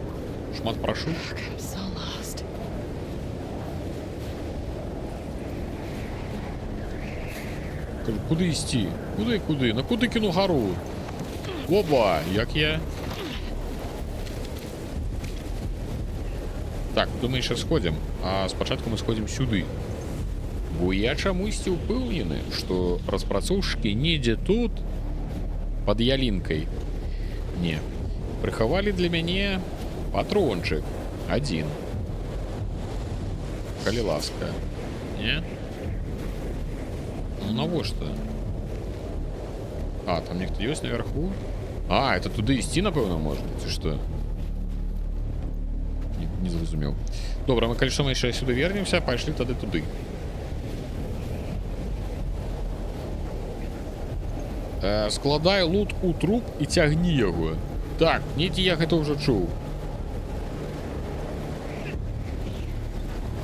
шмат прашу? Куды ісці? Куды? На куды кіну гару? Оба, як я? Так, думаю, сейчас сходим. А спачатку мы сходим сюды. Бо я чамусьці ўпэўнены, што распрацоўшчыкі недзе тут пад ялінкай. Не. Прыхавалі для мяне патрончык. Адзін. Калі ласка. Не? Ну навошта? А, там нехто ёсць наверху? А, это туды ісці, напэўна, можна, ці што? Не зразумеў. Добра, мы калі што мы яшчэ сюды вернемся, пайшлі тады туды. Складай лут у труп і цягні яго. Так, недзе я гэта ўжо чуў.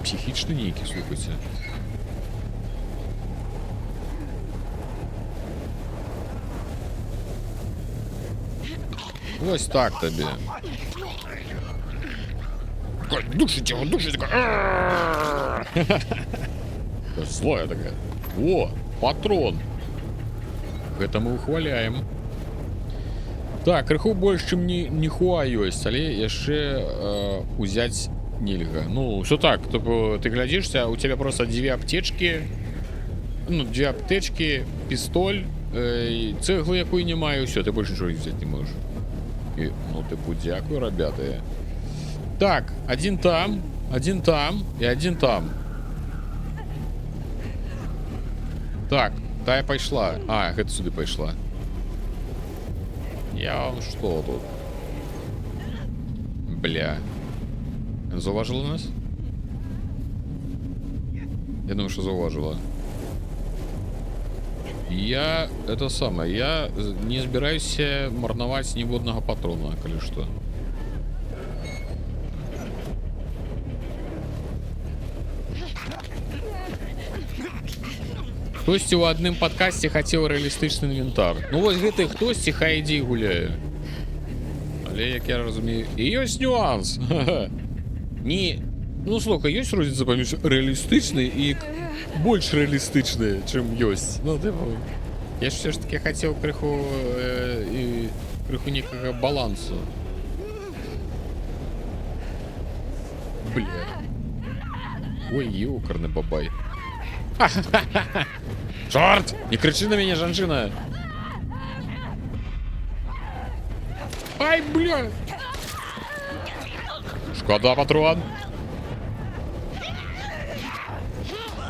Псіхічны нейкі, слухайце. Вось так табе. Душить его, душить. Злая такая. О, патрон. Гэта мы ухваляем. Так, крыху больш, чым ніхуа ёсць, але яшчэ узяць нельга. Ну, все так, ты глядзішся, у тебя просто две аптечки. Ну, две аптечки, пистоль, цеглу якую не маю, все, ты больше ничего взять не можешь. И, ну, типу, дякую, ребята. Так, один там и один там. Так, тая пайшла. А, гэта сюды пайшла. Я вам что тут? Бля. Зауважила нас? Я думаю, что зауважила. Я это самое, я не збіраюся марнаваць ніводнага патрона, калі што. Хтосьці ў адным падкасці хацеў рэалістычны інвентар. Ну вось гэты хтосьці хай ідзе і гуляе. Але як я разумею, і ёсць нюанс. Не, ну слухай, ёсць розніца паміж рэалістычны і больш рэалістычны, чым ёсць. Ну типу, я ж все ж таки хацеў крыху некага балансу. Бля. Ой, ёкарны бабай. Чорт! Не кричи на меня, жанчына! Ай, бля! Шкода, патрон!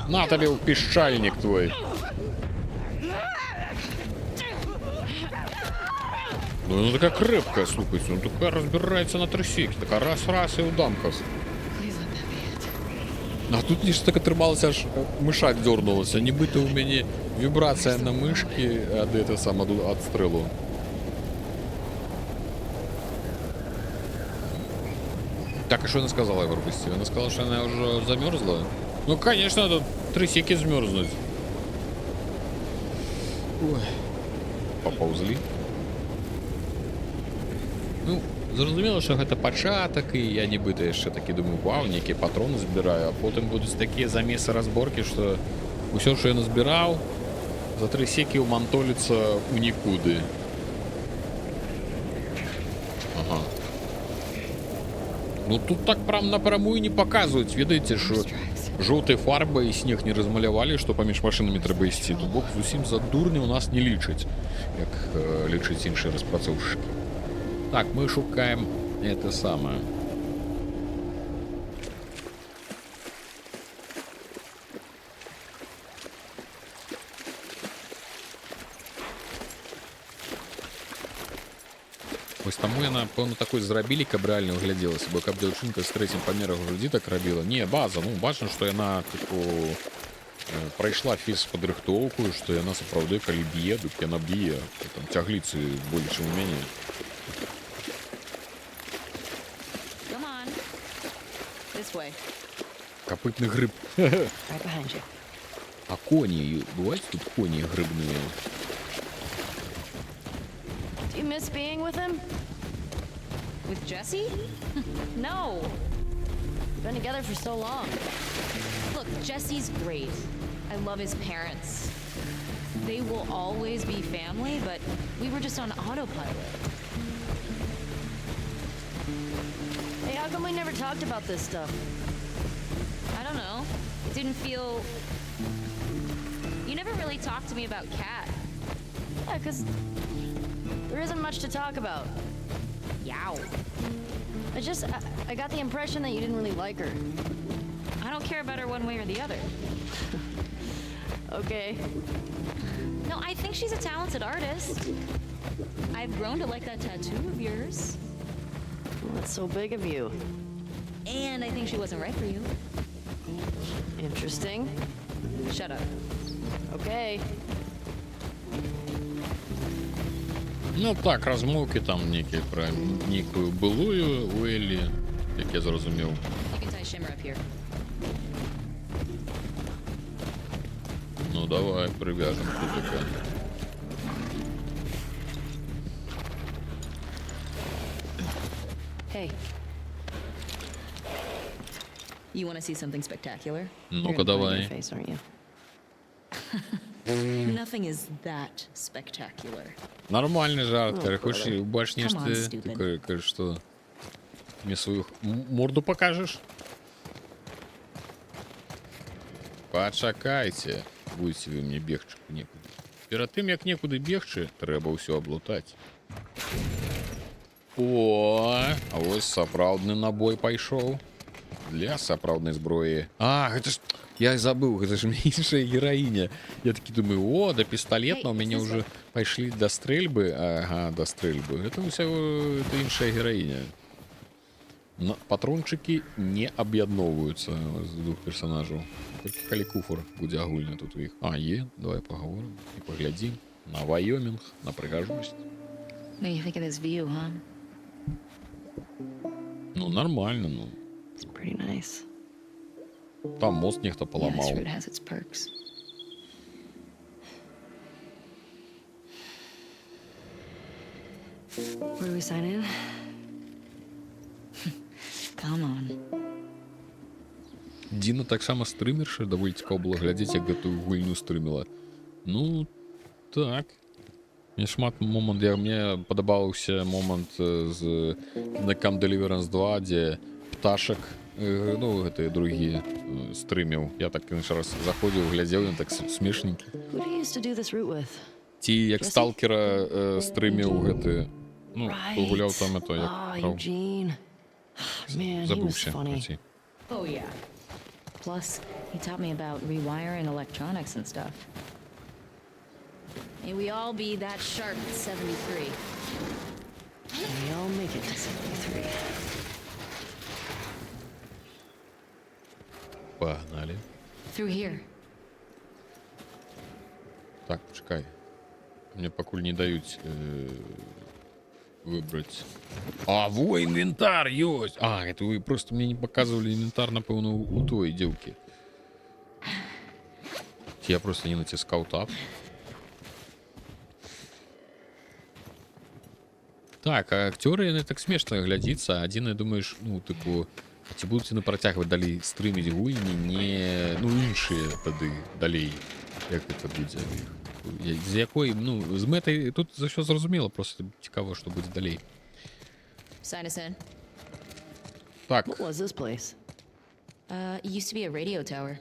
На тебе пищальник твой! Ну она такая крепкая, слухайте, он такая разбирается на трусике, такая раз-раз и удамкас. А тут нечто так отрымалось, аж мышать дернулась. Нібито у меня вибрация на мышке от этого самого отстрелу. Так, а что она сказала, я пропустил? Она сказала, что она уже замерзла? Ну, конечно, надо трусики змерзнуть. Ой. Поползли. Ну, зразумела, що гэта пачатак, і я нібыта яшчэ такі думаю, вау, нейкія патроны збіраю, а потым будуць такія замесы разборкі, што ўсё, што я назбіраў, за 3 секі ўмантоліцца ў нікуды. Ага. Ну тут так прям напрамую не паказваюць, ведаеце, што жоўтай фарбай снег не размалявалі, што паміж машынамі трэба ісці. То бок зусім за дурня ў нас не лічаць, як лічаць іншыя распрацоўшчыкі. Так, мы шукаем это самое. Вось таму яна, пэўна, такой зрабілі, каб рэальна выглядзелася, бо каб дзяўчынка з трэцім памерам грудзі так рабіла. Не, база, ну, бачна, што яна, тыпу, прайшла фізпадрыхтоўку, што яна сапраўды, калі б'е, дык яна б'е. Там цягліцы болей, чым у мяне. Копытный гриб. Right behind you. А кони, бывают тут кони грибные? Do you miss being with him? With Jesse? No. We've been together for so long. Look, Jesse's great. I love his parents. They will always be family, but we were just on autopilot. Hey, how come we never talked about this stuff? I don't know. It didn't feel... You never really talked to me about Kat. Yeah, because there isn't much to talk about. Yow. I got the impression that you didn't really like her. I don't care about her one way or the other. Okay. No, I think she's a talented artist. I've grown to like that tattoo of yours. Well, that's so big of you. And I think she wasn't right for you. Interesting. Shut up. Okay. Ну так, розмовки там некі про некую былую у Еллі, як я зрозумів. You can tie Shimmer up here. Ну давай, прив'яжемо тупика. Hey. You want to see something spectacular? Ну-ка давай. Face, aren't you? Nothing is that spectacular. Нормальный жарт, Ну, хочешь убачь Come on, нечто, stupid. ты кажешь, что мне свою морду покажешь? Пачакайце, будете вы мне бегчы некуды. Перад тым, як некуды бегчы, трэба ўсё аблутаць. О, а вось сапраўдны набой пайшоў. Для сапраўднай зброі. А, гэта ж... Я забыл, гэта ж іншая гераіня. Я такі думаю, о, да пісталетна, у мяне ўжо пайшлі да стрэльбы. Ага, да стрэльбы. Гэта ўсяго это іншая гераіня. Но патрончыкі не аб'ядноўваюцца з двух персонажаў. Толькі калі куфар будзе агульны тут у іх. А, давай паговорым і паглядзім на Вайомінг, на прыгажосць. What do you think of this view, huh? Ну, нормально, ну. It's pretty nice. Там мост нехто Yeah, this паламаў. route has its perks. Where do we sign in? Come on. Діна таксама стрымерша, даволі цікава было глядзець, як гэтую гульню стрыміла. Ну, так. Мне шмат момант, мне падабаўся момант з на Come Deliverance 2, дзе пташак, ну, гэтыя другія стрыміў. Я так іншы раз заходзіў, глядзеў, ён так смешненькі. Who do you used to do this route with? Ці як сталкера стрыміў гэты, ну, гуляў там это, як Eugene. Man, he was забыўся. funny. Oh, yeah. Plus, he taught me about rewiring electronics and stuff. May we all be that sharp at 73. We all make it to 73. Погнали. Through here. Так, чекай. Мне пакуль не даюць выбраць. А, во, інвентар ёсць! А, это вы просто мне не показывали інвентар, напэўна, у той дзеўкі. Я просто не націскаў тап. Так, а акцёры, яны так смешна глядзіцца. Адзінае, думаеш, ну, тыпу, а ці будуць яны працягваць далей стрыміць гульні, не... Ну, іншыя тады далей. Як гэта будзе? З якой, ну, з мэтай тут за ўсё зразумела, просто цікава, што будзе далей. Sign us in. Так. What was this place? It used to be a radio tower.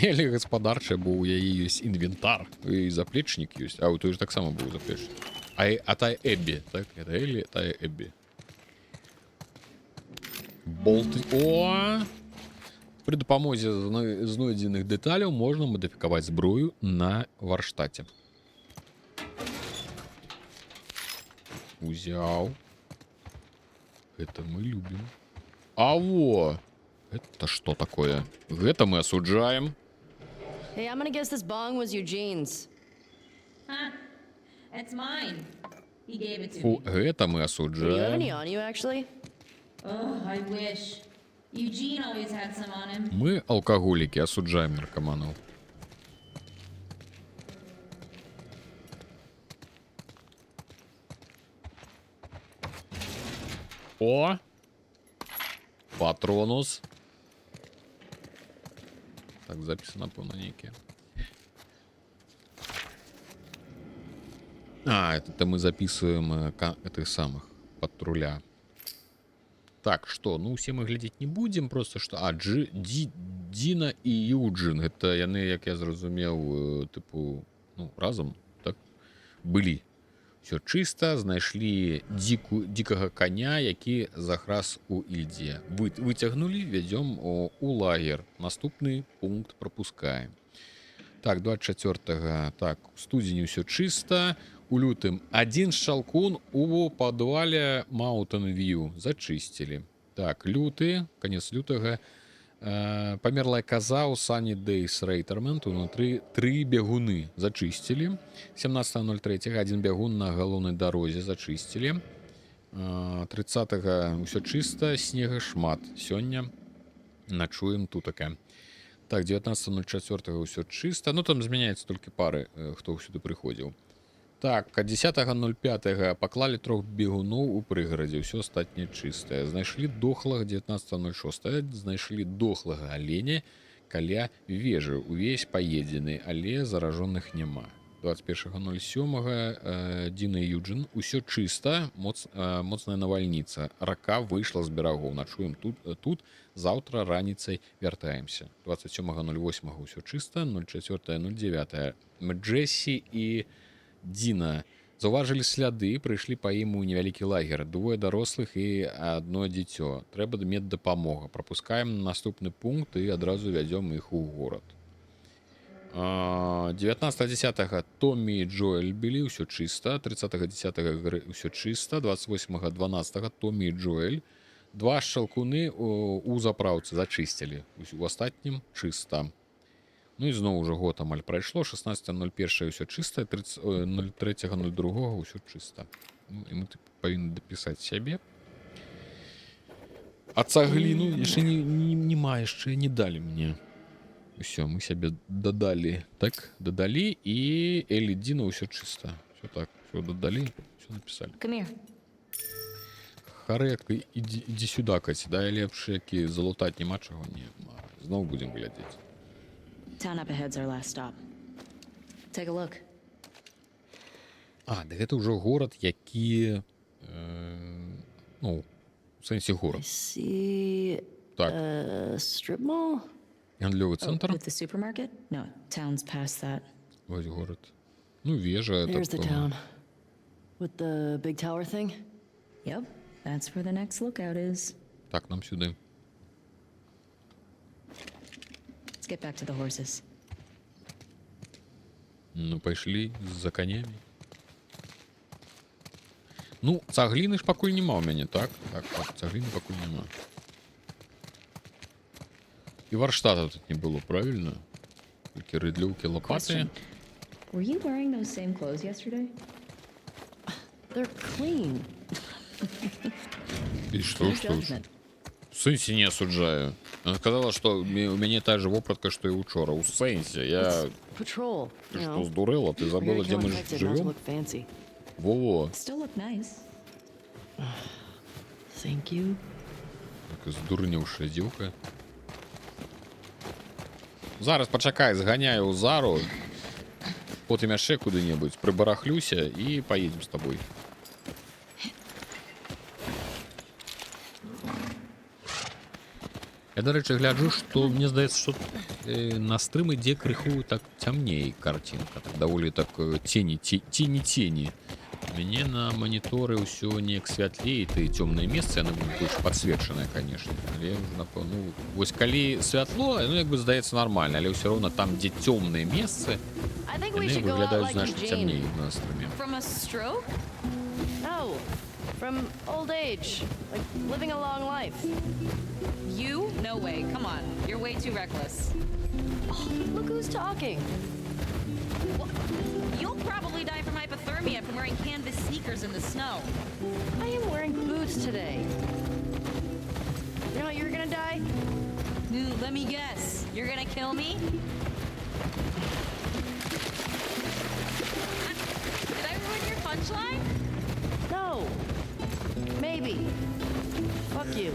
Или гаспадарчая, бо у яе ёсць інвентар, і заплечнік ёсць. А у той ж таксама быў заплечнік. А тая Эббі, так? Это Элі, тая Эббі. Болты. О! Пры дапамозе знойдзеных дэталяў можна мадыфікаваць зброю на варштаце. Узяў. Гэта мы любім. А во! Это что такое? Гэта мы осуджаем. Hey, I'm gonna guess this bong was Eugene's. Huh? It's mine. He gave it to Фу, me. гэта мы Do you have any осуджаем. on you, actually? Oh, I wish. Eugene always had some on him. Мы, алкоголики, осуждаем наркоманов. О! Патронус. Так, записи, напевно, ніякі. А, это мы записываем этих самых патруля. Так, что? Ну, все мы глядеть не будем, просто что... А, Дина и Юджин. Это яны, як я зразумеў, типу, ну, разом, так, былі. Все чисто, знайшлі дикого коня, які заграз у Ільдзе. Вытягнули, ведем у лагер. Наступный пункт пропускаем. Так, 24-го. Так, у студзені все чисто. У лютым один шалкун у подвале Mountain View зачистили. Так, люты, конец лютого. Померлая коза у Sunny Days Rayterment. Внутри 3 бегуны зачистили. 17.03 один бегун на головной дороге зачистили. 30-го все чисто, снега шмат. Сегодня ночуем тутака. Так, 19.04 все чисто. Ну, там изменяется только пары, кто сюда приходил. Так, 10.05 поклали 3 бегунов у пригороде. Все остальное чистое. Знайшли дохлого 19.06. Знайшли дохлого оленя каля вежи. Увесь поеденный, але зараженных нема. 21.07 Дина и Юджин. Усё чисто, моцная навальница. Рака вышла с берегов. Ночуем тут. Завтра раницей вертаемся. 27.08 усё чисто. 04.09 Джесси и Дина заўважылі сляды, прыйшлі па ім у невялікі лагер. 2 дарослых і 1 дзіцё. Трэба меддапамога. Прапускаем наступны пункт і адразу вядзём іх у горад. 19.10 Томми і Джоэль былі, ўсё чыста. 30.10 ўсё чыста. 28.12 Томми і Джоэль. 2 шчалкуны у запраўцы зачысцілі. У астатнім чыста. Ну і зноў уже год амаль прайшло. 16.01 ўсё чыста. 03.02 ўсё чыста. Ну, і мы павінны дапісаць сябе. А цагліну яшчэ нема, яшчэ не далі мне. Усё, мы сябе дадалі. Так, дадалі, і Элі Діна ўсё чыста. Все так, все дадалі, все напісалі. Харэка, ідзі сюда, Каць, дай лепш, які залутаць няма чаго. Не, зноў будзем глядзець. Town up ahead's our last stop. Take a look. А, да гэта ўжо горад, які... ну, у сэнсе горад. Так. Strip mall? Гандлёвы цэнтр. With the supermarket? No, town's past that. Вось горад. Ну, вежа. Here's the town. With the big tower thing? Yep, that's where the next lookout is. Так, нам сюди. Let's get back to the horses. Ну, пайшлі за конями. Ну, цагліны ж пакуль нема ў мяне, так? Так, цагліны пакуль нема. І варштата тут не было, правильно? Толькі рыдлёўкі, лопаты. Were you wearing those same clothes yesterday? They're clean. І што? В сэнсе не асуджаю. Она сказала, што у мяне та же вопратка, што і учора. У сэнсе. Я... Patrol. Ты што, здурела? Ты забыла, дзе мы жывём? Во-во. Still look nice. Thank you. Так, здурнеўшая дзеўка. Зараз пачакай, зганяю ў Зару. Потым яшчэ куды-небудзь прыбарахлюся і паедзем з табой. Я, до речі, гляджу, што мне здаецца, што на стрым ідзе крыху так цямней картинка. Так, даволі так тені. Мяне на маніторы ўсё неяк святлей, і цёмнае месца, яно больш падсвечанае, конечно. Але ну, вось калі святло, ну як бы здаецца нармальна, але ўсё роўна там, дзе цёмныя месцы, яны выглядаюць значна цямней на стриме. From a stroke? No. From old age. Like living a long life. You? No way. Come on. You're way too reckless. Oh, look who's talking. Well, you'll probably die from hypothermia from wearing canvas sneakers in the snow. I am wearing boots today. You know you're gonna die? Dude, let me guess. You're gonna kill me? Did I ruin your punchline? No. Maybe. Fuck you.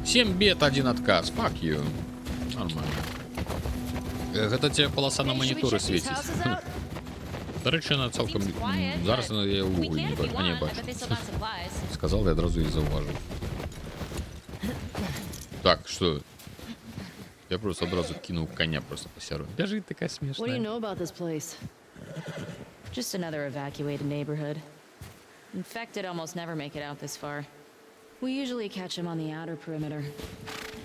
7 бед, 1 отказ. Fuck you. Нормально. Гэта тебе полоса на моніторы свеціць. До речі, вона цілком... Зараз я її в углі не бачу. Сказав, я одразу її зауважив. Так, що? Я просто одразу кинув коня просто по сяру. Біжить така смішна. What do you know about this place? Just another evacuated neighborhood. Infected almost never make it out this far. We usually catch him on the outer perimeter.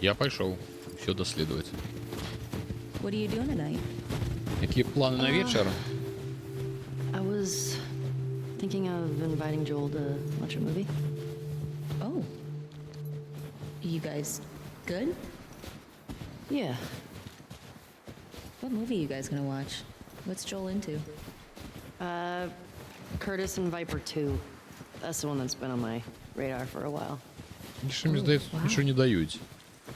Я пішов. Все дослідувати. What are you doing tonight? Які плани на вечір? I was thinking of inviting Joel to watch a movie. Oh. You guys good? Yeah. What movie are you guys gonna watch? What's Joel into? Curtis and Viper 2. That's the one that's been on my radar for a while. Нічого, мені здається, нічого не дають.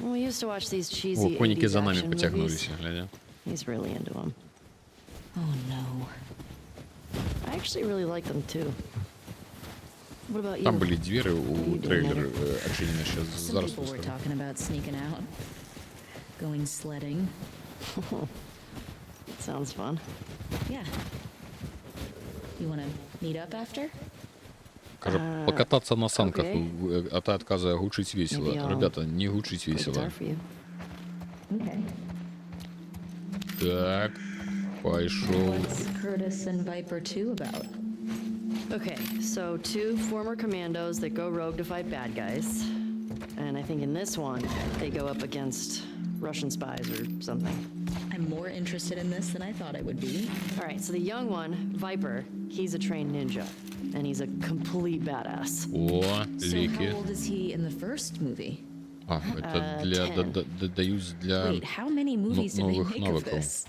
Well, we used to watch these О, cheesy коніки 80s за нами action потягнулися, movies. глядя. He's really into them. Oh no. I actually really like them too. What about you? Там були двері What are у you doing трейлера later? очевидно, сейчас Some зараз people were пустили. talking about sneaking out. Going sledding. Sounds fun. Yeah. You wanna meet up after? Каже, покататься на санках, окей. а та отказывая гучить весело. Maybe I'll Ребята, не гучить Play весело. guitar for you. Okay. Так, пошел. What's Curtis and Viper 2 about? Okay, so 2 former commandos that go rogue to fight bad guys. And I think in this one, they go up against Russian spies or something. I'm more interested in this than I thought I would be. All right, so the young one, Viper, he's a trained ninja. And he's a complete badass. О, So лики. how old is he in the first movie? А, это для... 10. Дают для Wait, how many movies did they новых make of навыков. this?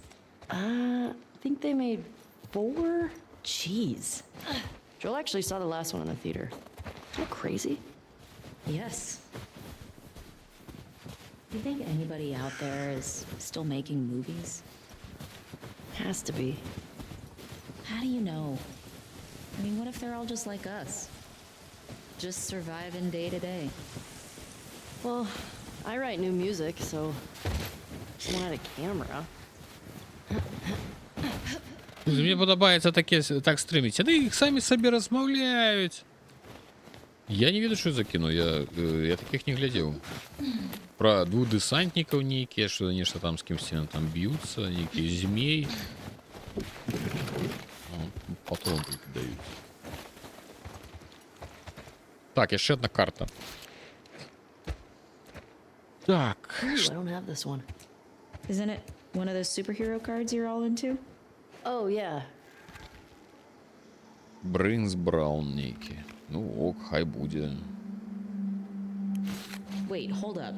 I think they made 4. Jeez. Joel actually saw the last one in the theater. Isn't that crazy? Yes. Do you think anybody out there is still making movies? Has to be. How do you know? I mean, what if they're all just like us? Just surviving day to day. Well, I write new music, so someone had a camera. Мені подобається таке, так стримить. Вони їх самі собі розмовляють. Я не веду, що за кіно, я таких не глядів. Про 2 десантників ніякі, що вони що там з кимось там б'ються, ніякі змей. Патрон тільки дають. Так, і ще одна карта. Так. Ooh, I don't have this one. Isn't it one of those superhero cards you're all into? Oh, yeah. Бринс Браун ніякі. Ну ок, хай буде. Wait, hold up.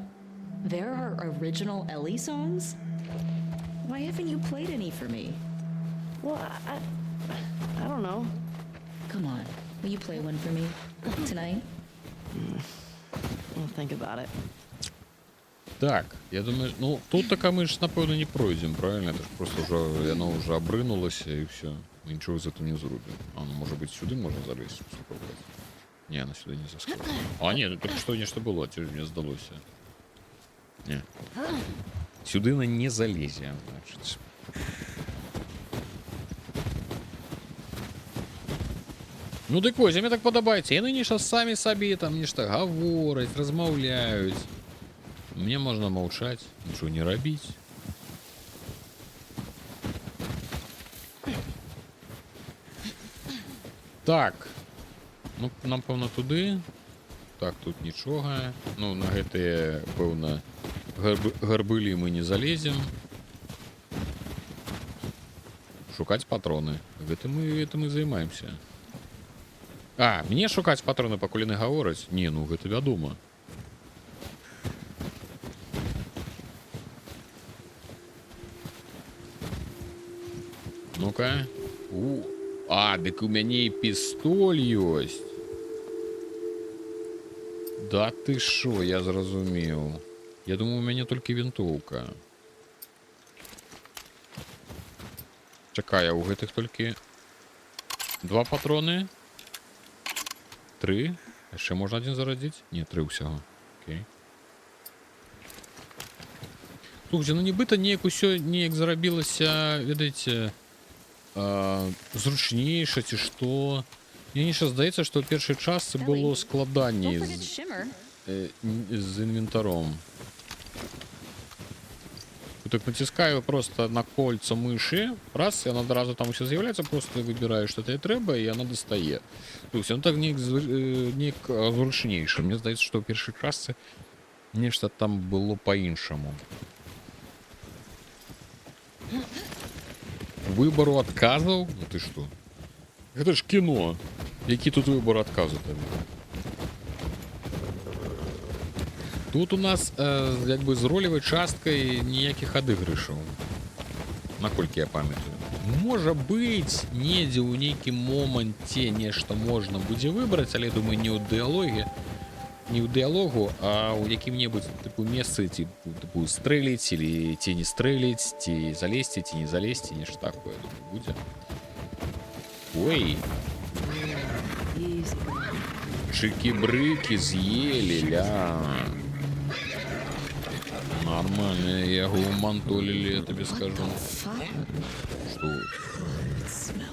There are original Ellie songs? Why haven't you played any for me? Well, I don't know. Come on, will you play one for me tonight? I'll think about it. Так, я думаю, ну тут така ми ж напевно не пройдемо, правильно? Це ж просто вже, воно вже обринулося і все. Ми нічого з цим не зробимо. А ну, може бути, сюди можна залізти, спробувати. Ні, вона сюди не заскочила. А, ні, тільки що нечто було, це ж мені здалося. Ні. Сюди вона не залізе, значить. Ну так ось, мені так подобається. І вони ж самі собі там нечто говорять, розмовляють. Мне можно молчать, ничего не робить. Так. Ну, нам, певно, туди. Так, тут нічого. Ну, на гэты, певно, гарбылі мы не залезем. Шукать патроны. Гэтым мы займаемся. А, мне шукать патроны, пакуль яны гавораць? Не, ну гэта вядома. Ну-ка. А, дык у мяне і пістоль ёсць. Да ти що, я зрозумів. Я думаю, у мене тільки винтовка. Чекай, а у гэтых тільки 2 патрони. 3. А ще можна один зарядити? Ні, 3 всього. Окей. Слухайте, ну нібито ніяк усё ніяк заробилося, видите, зручніше, чи що. Мені ще здається, що в перший час це було складання з інвентаром. Так натискаю просто на кольцо миші, раз, і вона одразу там все з'являється, просто вибираю, що тобі треба, і вона достає. Тобто, воно так ніяк зручніше. Мені здається, що в перший час це нечто там було по-іншому. Вибору отказів? Ну ти що? Це ж кіно. Який тут вибор отказу тобі? Тут у нас, якби, з рольовою часткою ніяких одигрышів. Наколькі я пам'ятаю. Може бути, недзе у нейкім моменті нешта можна буде вибрати, але я думаю, не у діалогу, а у якім-небудь типу месцы, типу стрелить, или ті не стрелить, ті залезть, ті не залезть, нешта такое, я думаю, буде. Ой. Чики-брики съели, ля. Нормально, я его умантолили, я тебе скажу. Что?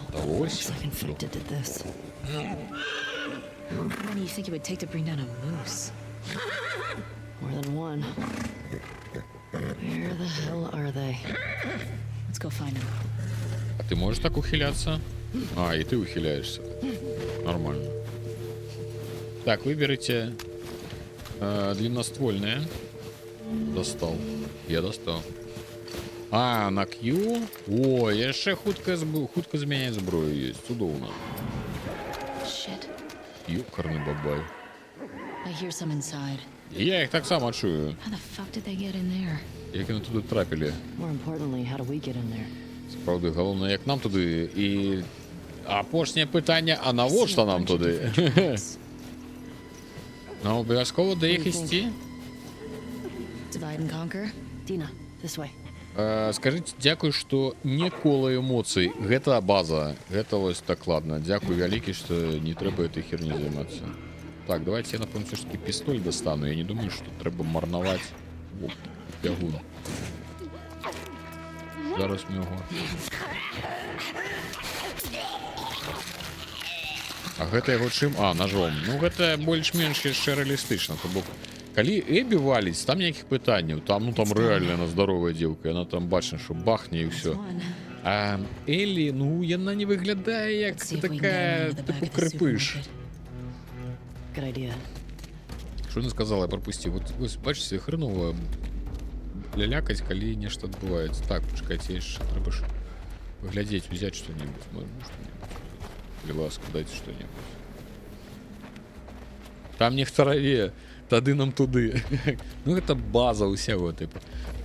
Удалось? How many do you think it would take to bring down a moose? More than one. Where the hell are they? Let's go find them. А ты можешь так ухиляться? А, и ты ухиляешься. Нормально. Так, выберите длинноствольное. Достал. Я достал. А, на Q? О, яшчэ хутка змяняць зброю есть. Цудоўна. Shit. Ёкарны бабай. I hear some inside. Я їх так само чую. How the fuck did they get in there? Як вони туди трапили. More importantly, how do we get in there? Справді, головне, як нам туди. І апошнє питання, а навошта нам туди? Ну, обов'язково де їх істи? Divide and conquer? Dina, this way. Скажіть, дякую, що не коло емоцій. Гэта база. Гэта ось так ладно. Дякую вялікі, що не треба этой херней займатися. Так, давайте я, напевно, все ж таки пістоль достану. Я не думаю, що треба марнувати. Оп, бягун. Зараз ми його. А гэта яго чым? А, ножом. Ну, гэта больш-менш яшчэ рэалістычна. То бок, калі Эбі валіць, там ніякіх пытанняў. Там, ну, там рэальна яна здаровая дзеўка. Яна там бачна, што бахне і ўсё. А Элі, ну, яна не выглядае як такая, типу, крыпыш. Good idea. Що не сказала, я пропустив. Ось, бачите, хреново лялякать, коли нечто відбувається. Так, почекайте, ще треба ж поглядеть, взять что-нибудь. Можно что-нибудь. Будь ласка, дайте что-нибудь. Там не в траве, тады нам туды. Ну, это база усяго, типу.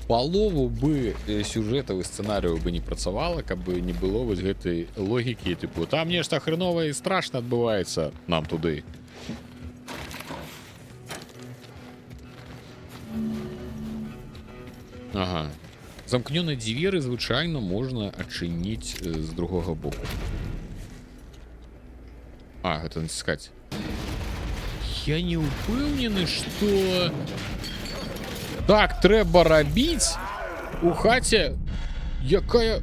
Полову бы сюжетаў і сцэнарыяў бы не працавала, каб бы не было вось гэтай логікі, типу, там нешта хреново і страшна адбываецца, нам туды. Ага. Замкнёныя дзверы звычайна можна адчыніць з другога боку. А, гэта націскаць. Я не ўпэўнены, што так трэба рабіць у хаце, якая...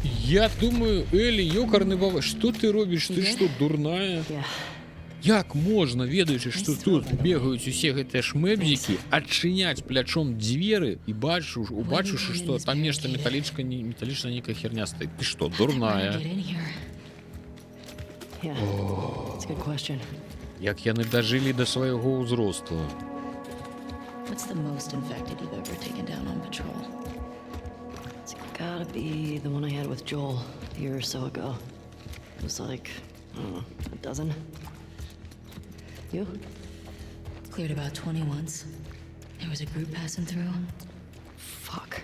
Я думаю, Элі, ёкарны баба, што ты робіш? Ты што, дурная? Як можна, ведаючы, што тут бегаюць усе гэтыя шмэбзікі, адчыняць плячом дзверы і убачыўшы, што там нешта металічная нейкая херня стаіць. Ты што, дурная? Як яны дажылі да свайго ўзросту? What's the most infected you've ever taken down on patrol? It's gotta be the one I had with Joel a year or so ago. It was like, I don't know, a dozen. You? Cleared about 20 once. There was a group passing through. Fuck.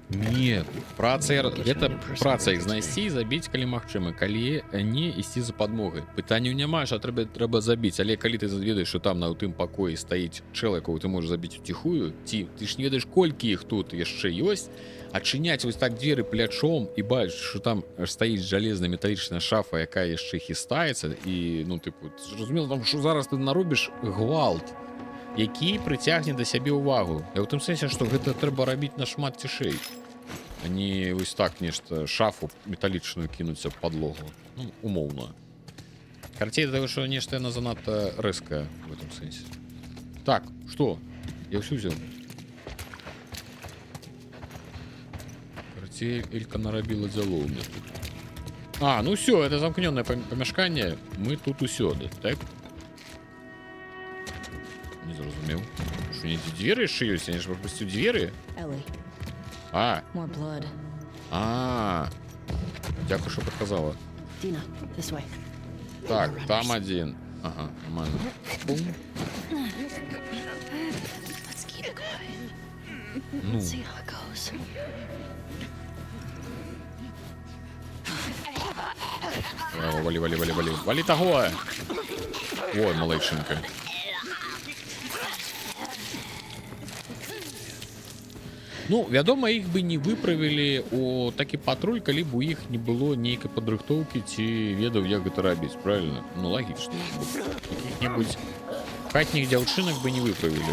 Не, гэта праца іх знайсці і забіць, калі магчыма. Калі не, ісці за падмогай. Пытанняў няма, що трэба забіць, але калі ты ведаеш, що там на тым пакоі стаіць чэл, якого ты можаш забіць уціхую, ты ж не ведаеш, колькі іх тут яшчэ ёсць, адчыняць вось так дзверы плячом і бачыш, що там стаіць жалезная металічная шафа, якая яшчэ хістаецца, і, ну, тыпу, зразумела, там, що зараз ты наробіш гвалт, які прыцягне да сябе ўвагу. Я ў тым сэнсе, што гэта трэба рабіць нашмат цішэй, а не вось так нешта шафу металічную кінуць аб падлогу. Ну, умоўна. Карцей, да што нешта яна занадта рэзкая в этом сэнсе. Так, што? Я ўсё взял. Карцей, Элька нарабіла дзялоў мне тут. А, ну всё, это замкнёнае памяшканне. Мы тут усёды, так? Не зразумеў. Што не дзверы яшчэ ёсць? Я ж прапусціў дзверы? Ellie, А. more blood. Дякую, що підказала. Dina, this way. Так, там один. Ага, нормально. Бум. Let's keep it quiet. Ну. See how it goes. Вали, вали, вали, вали. Вали того! Ой, малайшинка. Ну, вядома, іх бы не выправілі у такі патруль, калі б у іх не было нейкай падрыхтоўкі ці ведаў, як гэта рабіць, правильно? Ну, лагічна. Якіх-небудзь хатніх дзяўчынак бы не выправілі.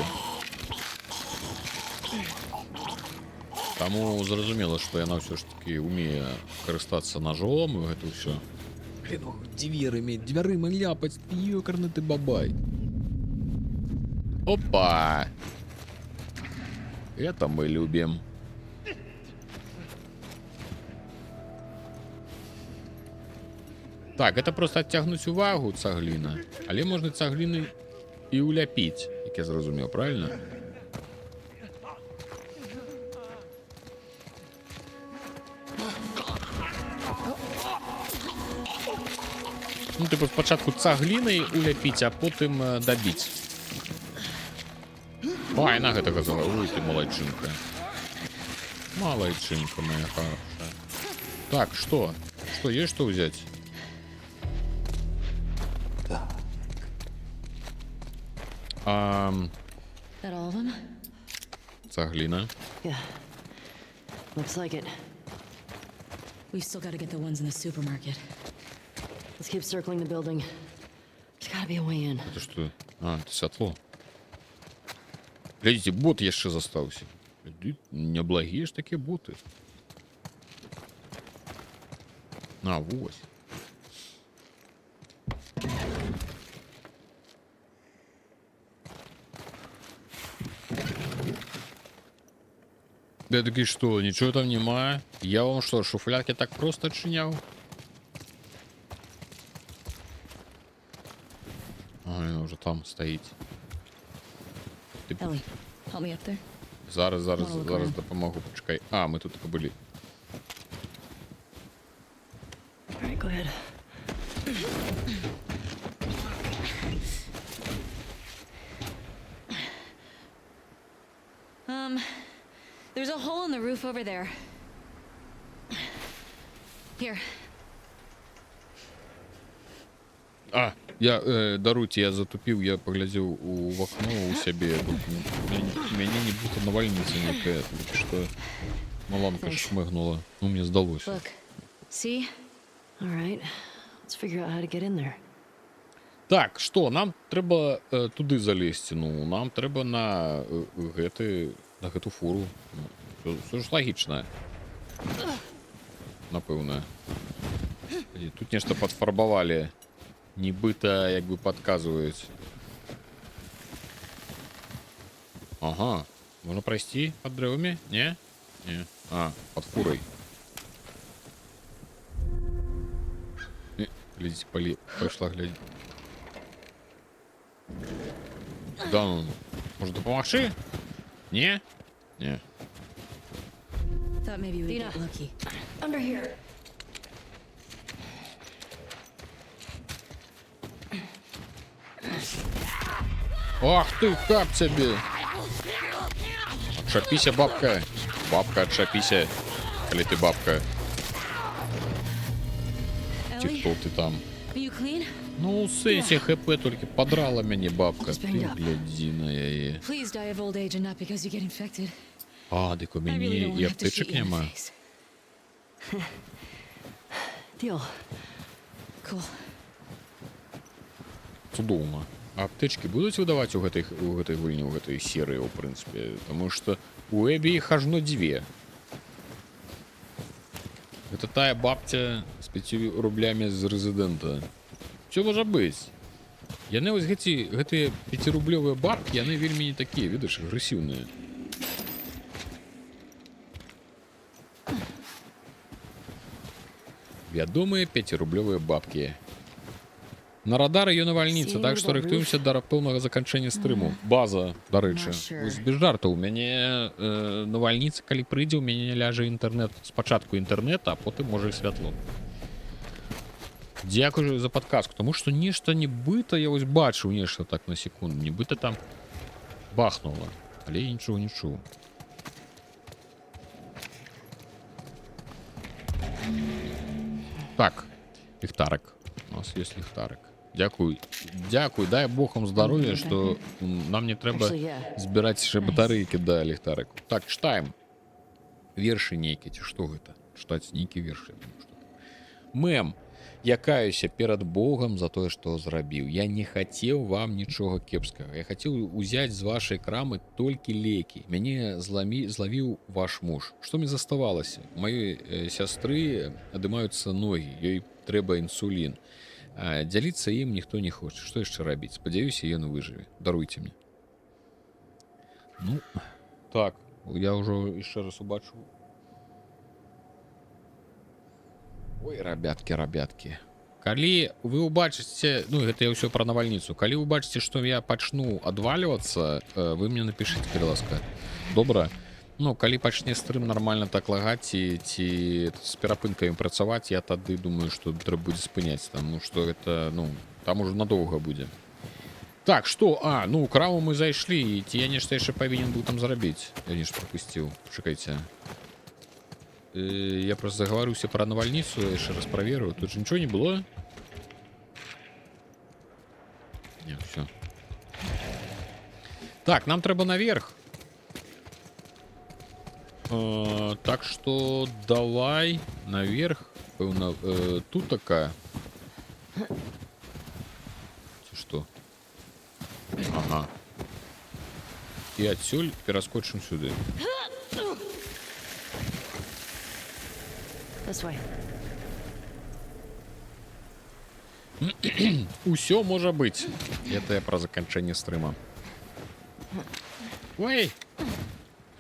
Таму зразумела, што яна ўсё ж такі умее карыстацца ножом і гэта ўсё. Блин, дзвярыма ляпаць, ёкарны ты бабай. Опа! Это мы любим. Так, это просто адцягнуць увагу цагліна. Але можна цагліны і уляпіць, як я зразумеў, правильно? Ну, типу, спочатку цаглінай уляпіць, а потым дабіць. Ой, на гэта казала. Ой, ты малайчынка. Малайчынка моя хорошая. Так, что? Что, есть что взять? That all of them? Цаглина. Yeah. Looks like it. We've still got to get the ones in the supermarket. Let's keep circling the building. There's gotta be a way in. Это что? А, это святло. Глядите, бот яшчэ застаўся. Неблагія ж такія боты. А, вось. Да такі што, нічого там нема? Я вам што, шуфлядкі так просто адчыняў? А, ён уже там стаіць. Ellie, help me up there. Зараз дапамогу, пачакай. А, мы тут пабылі. All right, go ahead. There's a hole in the roof over there. Here. А, я, даруйте, я затупіў, я паглядзеў у вакно у сябе. Мяне не будто навальніца некая, што маланка шмыгнула. Ну, мне здалося. Look. See? All right. Let's figure out how to get in there. Так, што, нам трэба туды залезці. Ну, нам трэба на гэту фуру. Все ж лагічна. Напэўна. Тут нешта падфарбавалі. Нібыта, як бы падказваюць. Ага. Можна прайсці пад дрэвамі? Не? Не. А, пад фурай. Глядзіце, пайшла глядзі. Да, ну. Можа дапамагчы? Не? Не. Thought maybe we'd Dina. get lucky. Under here. Ах ты, кап тебе! Отшапися, бабка! Бабка, отшапися, коли ти бабка. Чи Ellie, хто ти там? are you clean? Ну, у сенсі ХП тільки подрала мені бабка. Just Ти banged up. гляді на її. Please die of old age and not because you get infected. А, дико I really мені don't і want to have to аптечок shoot you in the нема. face. Deal. Cool. Чудово. А аптечки будуть видавати у гэтай гульні, у гэтай серыі, у прынцыпе? Тому што у Эбі іх ажно 2. Гэта тая бабця з 5 рублямі з рэзідэнта. Що можа быць? Яны вось гэтыя 5-рублёвыя бабкі, яны вельмі не такія, ведаеш, агрэсіўныя. Вядомыя 5-рублёвыя бабкі. На радары ён навальніца, так што рыхтуемся да раптоўнага заканчэння стрыму. База, дарэчы. Вось без жартаў, у мяне навальніца, калі прыйдзе, у мяне ляжа інтэрнэт. Спачатку інтэрнэт, а потым можа і святло. Дзякую за падказку, таму што нешта нібыта, я вось бачыў нешта так на секунду, нібыта там бахнула, але я нічого не чуў. Так, ліхтарик. У нас есть ліхтарик. Дякую. Дякую, дай Бог вам здоров'я, що нам не треба збирати ще батарейки до ліхтарику. Так, читаємо. Верші нейкі, ці што гэта? Читаць нейкі верші, я думаю, што. Мем. Я каюся перад Богом за тое, што зрабіў. Я не хацеў вам нічога кепскага. Я хацеў узяць з вашай крамы толькі лекі. Мяне злавіў ваш муж. Што мне заставалася? У маёй сястры адымаюцца ногі, ёй трэба інсулін. Дзяліцца ім ніхто не хоча. Што яшчэ рабіць? Спадзяюся, ён выжыве. Даруйце мне. Ну, так, я ўжо яшчэ раз убачу. Ой, рабяткі. Калі вы ўбачыце, ну, гэта я ўсё пра навальніцу. Калі вы бачыце, што я пачну адвальвацца, вы мне напішыце, калі ласка. Добра? Ну, калі пачне стрым нармальна так лагаць ці з перапынкамі працаваць, я тады думаю, што трэба будзе спыняць там, ну, што гэта, ну, там ужо надоўга будзе. Так, што? А, ну, краму мы зайшлі, ці я нешта яшчэ павінен быў там зрабіць? Я нешта прапусціў. Чакайце. Я просто заговорюся про навальніцу, я яшчэ раз праверю. Тут же нічого не было? Не, все. Так, нам трэба наверх. Так что давай наверх. Пэўна, тут такая. Ці што? Ага. І адсюль пераскочым сюды. This way. Усё можа быць. Это я пра заканчэнне стрыма. Ой!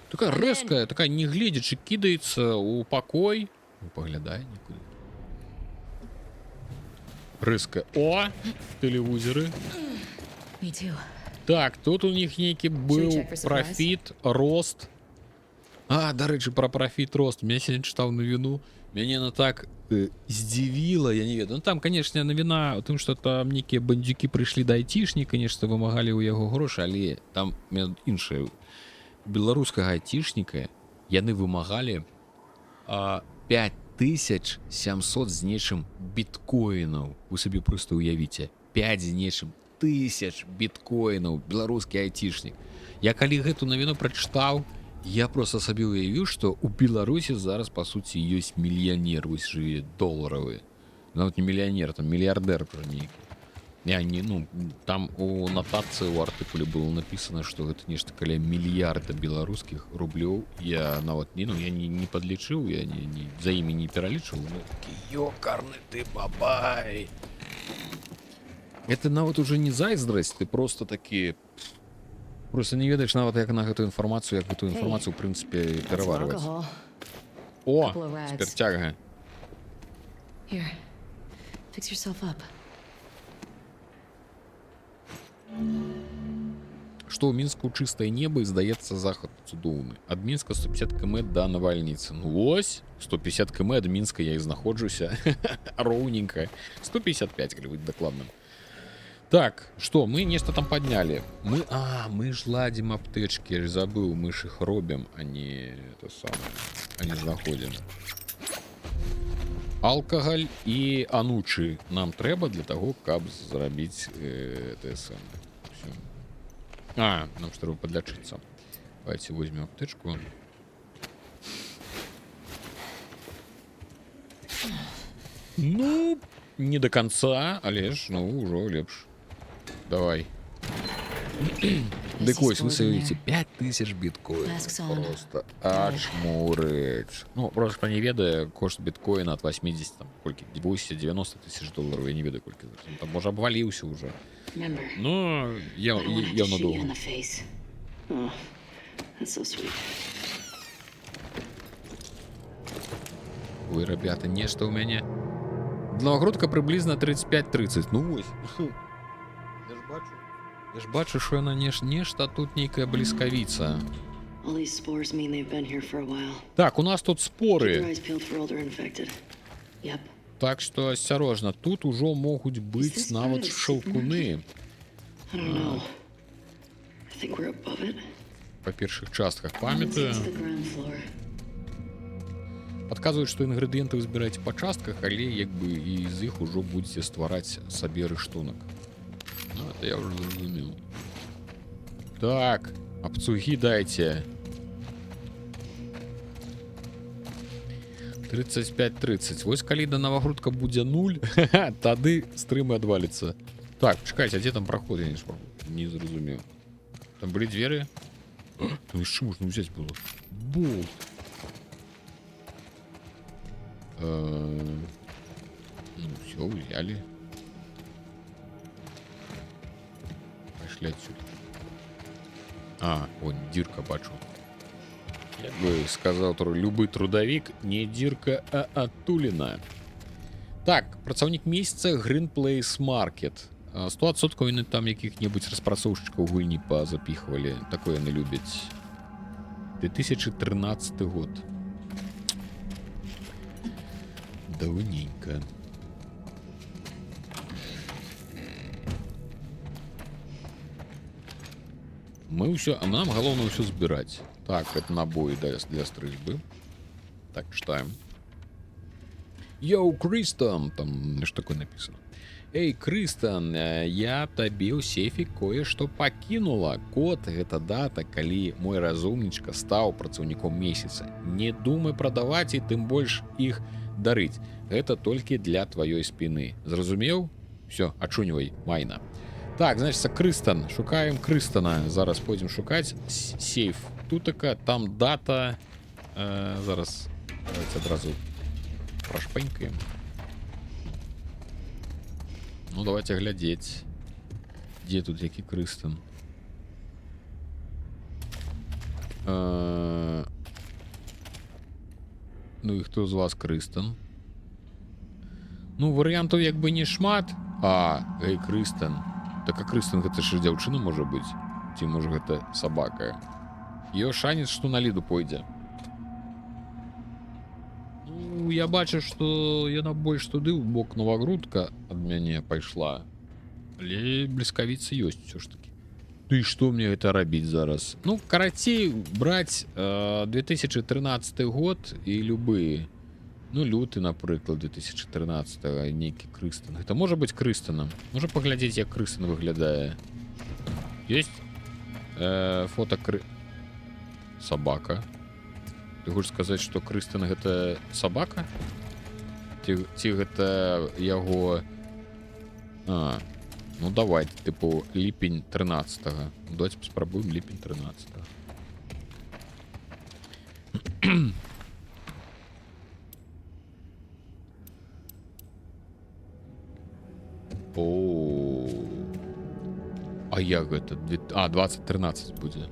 Такая рэзкая, такая не гледзячы кідаецца ў пакой. Ну, паглядай нікуды. Рэзкая. О! Тэлевізоры. Me too. Так, тут у них нейкі быў профіт, рост. А, дарэчы, пра профіт, рост. Меня сёння чытаў навіну. Мяне она так здзівіла, я не ведаю. Ну, там, конечно, навіна у тым, што там нейкія бандзюкі прыйшлі да айцішніка, нешта вымагалі ў яго грошы, але там іншае. Беларускага айцішніка яны вымагалі 5700 з нечым біткоінаў. Вы сабе проста ўявіце. 5 з нечым тысяч біткоінаў беларускі айцішнік. Я калі гэту навіну прачытаў, я просто сабе уявіў, што ў Беларусі зараз, па суці, ёсць мільянер, вось жыве, доларавы. Нават не мільянер, там мільярдэр пра нейкі. Я не, ну, там у нотацыі ў артыкуле было напісана, што гэта нешта каля мільярда беларускіх рублёў. Я нават не, ну, я не падлічыў, я за імі не пералічыў. Ну, такі, ёкарны ты бабай. Это нават уже не зайздрасць, ты просто такі... Просто не ведаеш нават, як на гэтую інфармацыю, ў прынцыпе, пераварваць. О, спіртяга. Here, fix yourself up. Што ў Мінску чыстае неба і, здаецца, захад цудоўны. Ад Мінска 150 км да навальніцы. Ну ось, 150 км ад Мінска я і знаходжуся. Роўненька. 155, калі быць дакладным. Так, что, мы нечто там подняли. Мы ж ладим аптечки, я ж забыл, мы ж их робим, а не это самое, а не знаходим. Алкоголь і анучы нам трэба для того, каб зрабіць это самое. Всё. Нам ж трэба подлячыцца. Давайте возьмем аптечку. Ну, не до конца, але ж, ну, ўжо лепш. Давай. Дык вось, вы саёеце 5000 біткоін. Просто ачмурыч. Ну, просто хто не ведае, кошт біткоіна от 80, там, колькі, 80-90 тысяч долларов, я не ведаю, колькі. Там, можа, абваліўся уже. Ну, явно доўга. Ой, ребята, нешта ў мяне. Длинногрудка приблизно 35-30. Ну вось. Я ж бачу, що яна нешта тут нейкая бліскавіца. Так, у нас тут споры. Так что осторожно, тут ужо могуць быць нават шаўкуны. Па першых частках памятаю. Подказваюць, што інгрэдыенты вы збіраеце па частках, але як бы і з іх ужо будзеце ствараць сабе рыштунак. Ну, это я уже зразумеў. Так, абцугі дайце. 35-30. Вось калі да навагрудка будзе 0, тады стрымы адваліцца. Так, чакайце, а дзе там праход? Я не зразумеў. Там былі дзверы? Там яшчэ можна ўзяць было. Болт. Ну, все, взяли. Пошли отсюда. Вот дырка, бачу. Як бы сказал любы трудовик, не дырка, а адтуліна. Так, працаўнік месяца Green Place Market. 100% яны там якіх-небудзь распрацоўшчыкаў гульні позапіхвалі. Такое яны любяць. 2013 год. Давненько. Мы все, а нам головне все збирать. Так, это набои для стрельбы. Так, читаем. Йоу, Кристен, там что такое написано. Эй, Кристен, я табе ў сейфе кое-што пакінула. Код — гэта дата, калі мой разумнічка стаў працаўніком месяца. Не думай прадаваць і тым больш іх дарыць. Гэта толькі для тваёй спіны. Зразумеў? Все, ачуньвай, майна. Так, значится, Кристен. Шукаем Кристена. Зараз пойдем шукаць сейф. Тутака, там дата. Зараз давайте адразу прашпэнькаем. Ну, давайте глядеть. Где тут які Кристен? Ну і хто з вас Кристен? Ну, варыянтаў як бы не шмат. Эй, Кристен. Так а Кристен гэта ж дзяўчына можа быць. Ці можа гэта сабака. Её шанец, што на ліду пойдзе. Ну, я бачу, што яна больш туды ў бок Новагрудка ад мяне пайшла. Але бліскавіца ёсць усё ж такі. Ну і што мне гэта рабіць зараз? Ну, карацей, браць 2013 год і любы. Ну, люты, напрыклад, 2013-го, нейкі Кристен. Гэта можа быць Кристеном. Можа паглядзець, як Кристен выглядае. Ёсць фото собака. Ты хочаш сказаць, што Кристен гэта собака? Ці гэта яго... Ну, давайте, типу, ліпень 13-го. Давайте паспрабуем ліпень 13-го. А як гэта? 2013 будзе.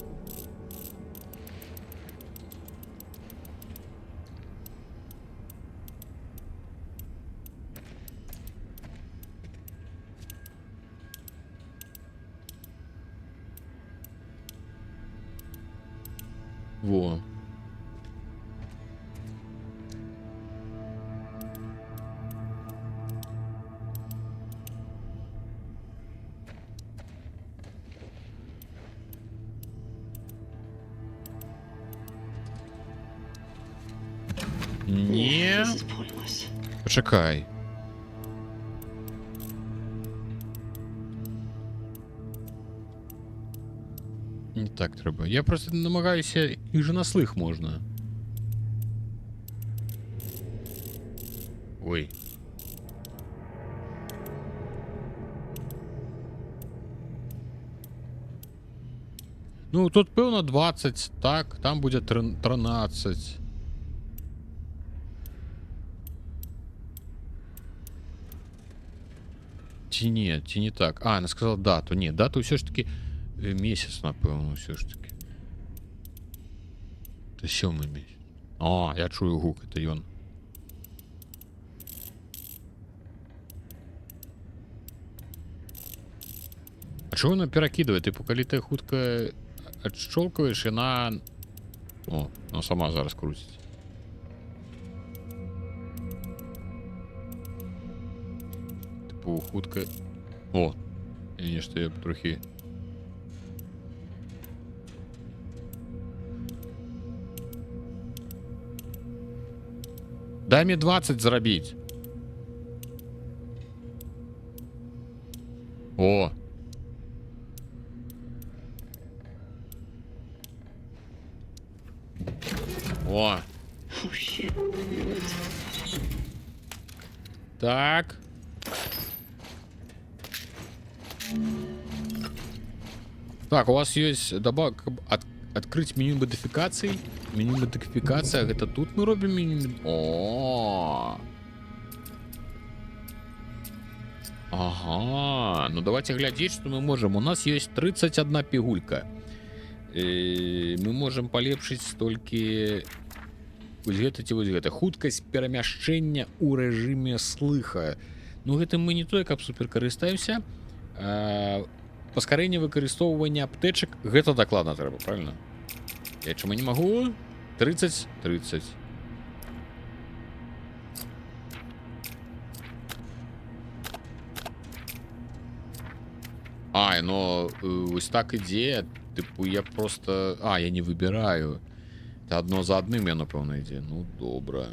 Во. Ні. This is pointless. Почекай. Не так треба. Я просто намагаюся, їх же на слих можна. Ой. Ну, тут певно 20, так, там буде 13. Чи не так? А, она сказала дату. Ні, дату все ж таки місяць, напевно, все ж таки. Це 7 місяць. А, я чую гук, це ён. А чого вона перекидує? Типу, коли ти хутко відщолкуєш, вона... О, вона сама зараз крутить. Типу, хутко... О, ні, що я трохи... Дай мне 20 заробить. О. О. Так. Так, у вас есть добавка открыть меню модификаций. Меню модификация, это тут мы робим меню. О. Ага. Ну давайте глядеть, что мы можем. У нас есть 31 пигулька. Мы можем полепшить столько... Вот гэта. Хуткость перемяшчэння у режиме слыха. Ну гэтым мы не только супер карыстаемся. Паскарэнне выкарыстоўвання аптэчак. Гэта дакладна трэба, правильно? Я чаму не магу? 30. Ай, но вось так ідзе. Типу, я просто... А, я не выбираю. Это одно за одним, я напевно ідзе. Ну, добре.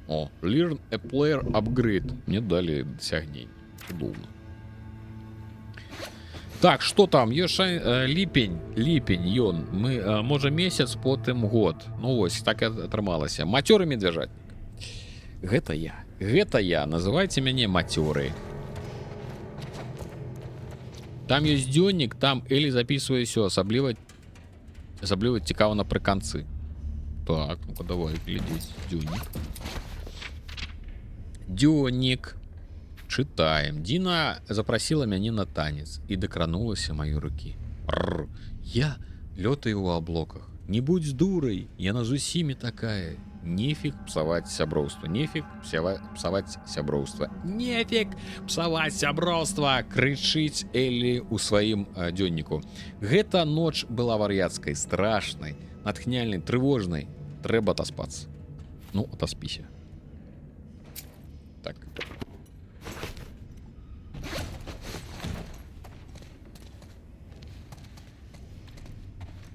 О, Learn a Player Upgrade. Мне дали досягнень. Удобно. Так, что там? Ёж ліпень, ён. Мы, може, месяц, потым год. Ну, ось, так и атрымалася. Матёры медвяжатник. Гэта я. Называйте мяне матёры. Там есть дзённік, там Элі записывае всё, асабліва цікава напрыканцы. Так, ну-ка давай глядзець. Дзённік. Читаем. Дина запросила мяне на танец и докранулась моей руки. Рррр. Я лётаю у облаках. Не будь дурой, яна з усімі такая. Нефиг псаваць сяброўства. Нефиг псаваць сяброўства. Нефиг псаваць сяброўства, крычыць Эллі у сваім дзённіку. Гэта ноч была вар'яцкай, страшнай, натхняльнай, трывожнай. Трэба отаспацца. Ну, отаспіся. Так.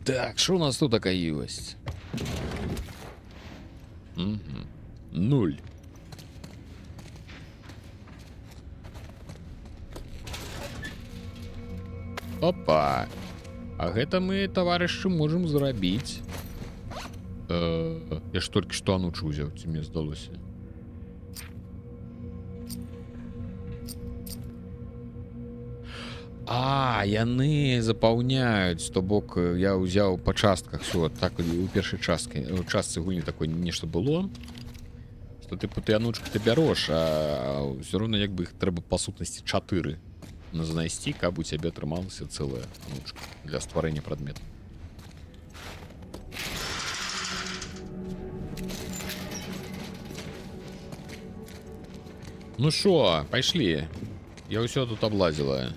Так, что у нас тут такая есть? Угу. 0. Опа. А гэта мы, товарищи, можем зрабіць. Я ж толькі што анучу ўзяў, ці мне здалося. А, яны запаўняюць, то бок я ўзяў па частках все, так у першай частцы гульні такой нешта было. Што ты анучку ты бярош, а ўсё роўна як бы іх трэба па сутнасці 4 знайсці, каб у цябе атрымалася цэлая анучка для стварэння прадмета. Ну шо, пайшлі. Я ўсё тут аблазіла.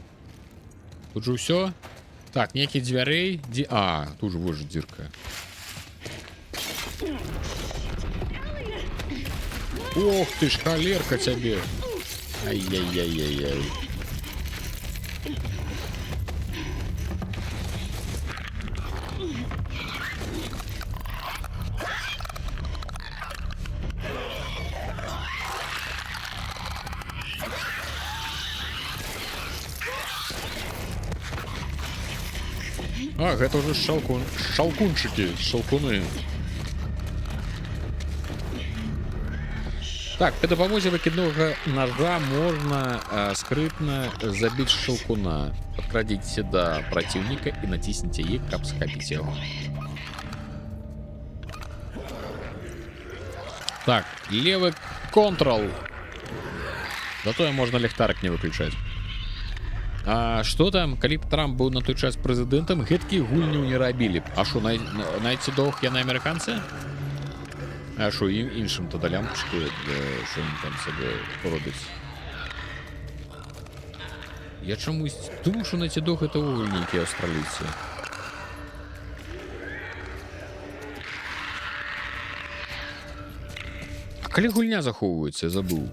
Тут же все. Так, некий дзвярэй. А, тут же вот же дырка. Ох ты ж, холерка тебе. Ай-яй-яй-яй-яй. А, гэта ўжо шалкунчыкі, шалкуны. Так, при дапамозе выкиднога ножа можно скрытно забить шалкуна. Подкрадитесь до противника и натисните Е, каб схапить его. Так, левый контрол. Зато можно ліхтарик не выключать. А что там, калі б Трамп быў на той час прэзідэнтам, гэткія гульню не рабілі б. А что, найти доўг яны амерыканцы? А что, іншым тада лямпочки, что они там себе робяць? Я чамусь думаю, что найти доўг это ўвогуле нейкія аўстралійцы. А калі гульня захоўваецца, я забыл.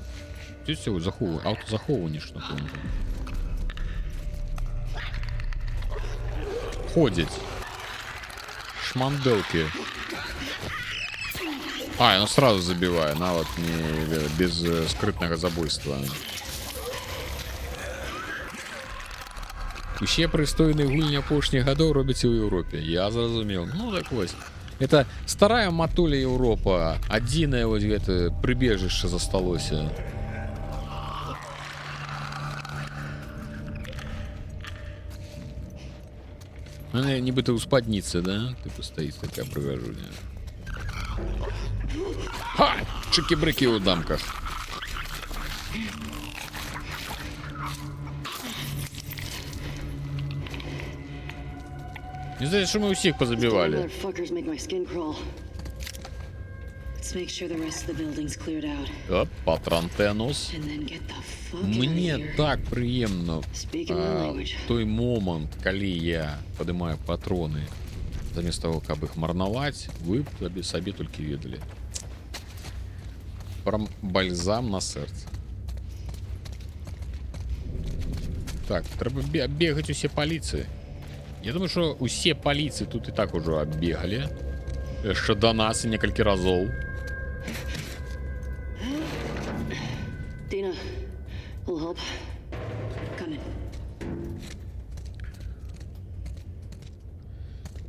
Здесь всего захоўваю, аўтазахоўванне ж, напэўна. Ходзяць. Шманделки. А, я сразу забиваю, нават не без скрытного забойства. Усе прыстойныя гульні апошніх гадоў робяць у Еўропе. Я зразумеў. Ну так вось. Это старая матуля Еўропа. Адзінае вось гэта прыбежышча засталося. Она нібыта ў спадніцы, да? Типа стаіць такая прыгажуня. Ха! Чыкі-брыкі ў дамках. Не знаю, что мы усіх позабивали. Оп, патрантенус. Мне так прыемна той момант, калі я падымаю патроны замест того, каб іх марнаваць, вы б сабе толькі ведалі. Прям бальзам на сэрца. Так, трэба бегаць усе паліцыі. Я думаю, что усе паліцыі тут і так ужо аббегалі. Яшчэ да нас і некалькі разоў. Dina, will help. Come in.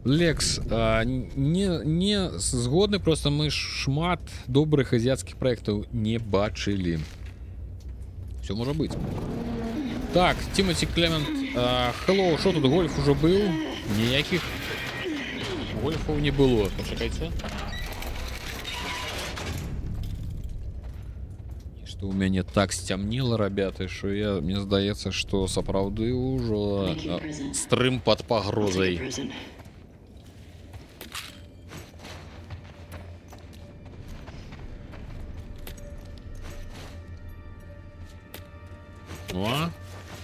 Лекс, не згодны, просто мы шмат добрых азіяцкіх праектаў не бачылі. Все можа быць. Так, Тимоти Клемент. Hello, что тут, гольф уже был? Ніяких гольфов не было. Почекайте. Что у мяне так сцямнела, ребята, что мне здаецца, что сапраўды ўжо стрым под пагрозай. О,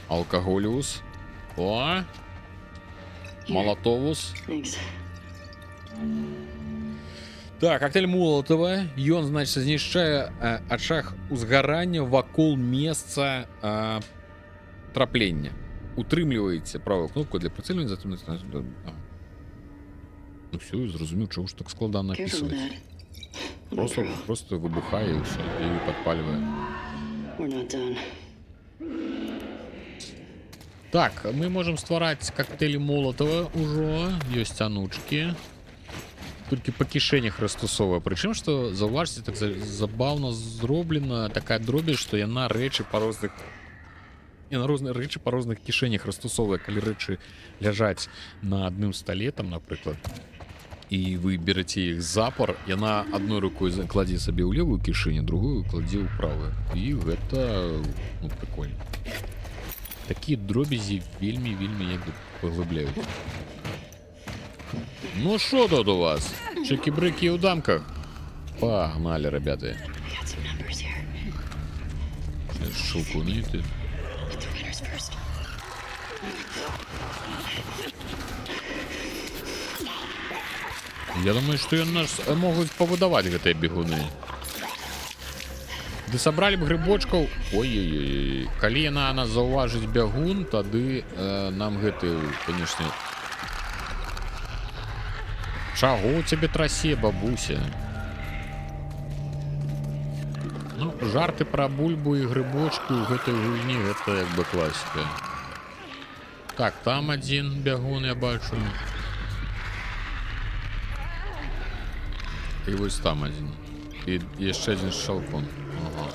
алкоголюс. О, молотовус. Так, коктейль Молотова. Ён, значит, знішчае ачаг узгарання вакол месца траплення. Утрымліваеце правую кнопку для прыцэльвання, затым ну все, зразумеў, чаго ж так складана напісваць. Просто выбухае і ўсё, і падпальвае. Так, мы можем ствараць коктейлі Молотова ўжо. Ёсць анучкі. Толькі па кішэнях растусовая. Прычым, што, заўважце, так забаўна зроблена такая дробязь, што яна рэчы па розных... розныя рэчы па розных кішэнях растусовая, калі рэчы ляжаць на адным стале, там, напрыклад, і вы бераце іх запар, яна адной рукой кладзе сабе ў левую кішэню, другую кладзе ў правую. І гэта, ну, прикольна. Такія дробязі вельмі як бы паглыбляюць. Ну шо тут у вас? Чеки-брыки ў дамках? Погнали, ребята. Шелкуны ты. Я думаю, что нас могут повыдавать гэтыя бегуны. Ды сабралі б грыбочкаў. Ой-ой-ой. Калі яна нас заўважыць бягун, тады нам гэты, конечно. Чаго у цябе трасе, бабуся? Ну, жарты пра бульбу і грыбочку ў гэтай гульні, гэта як бы класіка. Так, там адзін бягун я бачу. І ось там один. І ще один шалкон. Ага.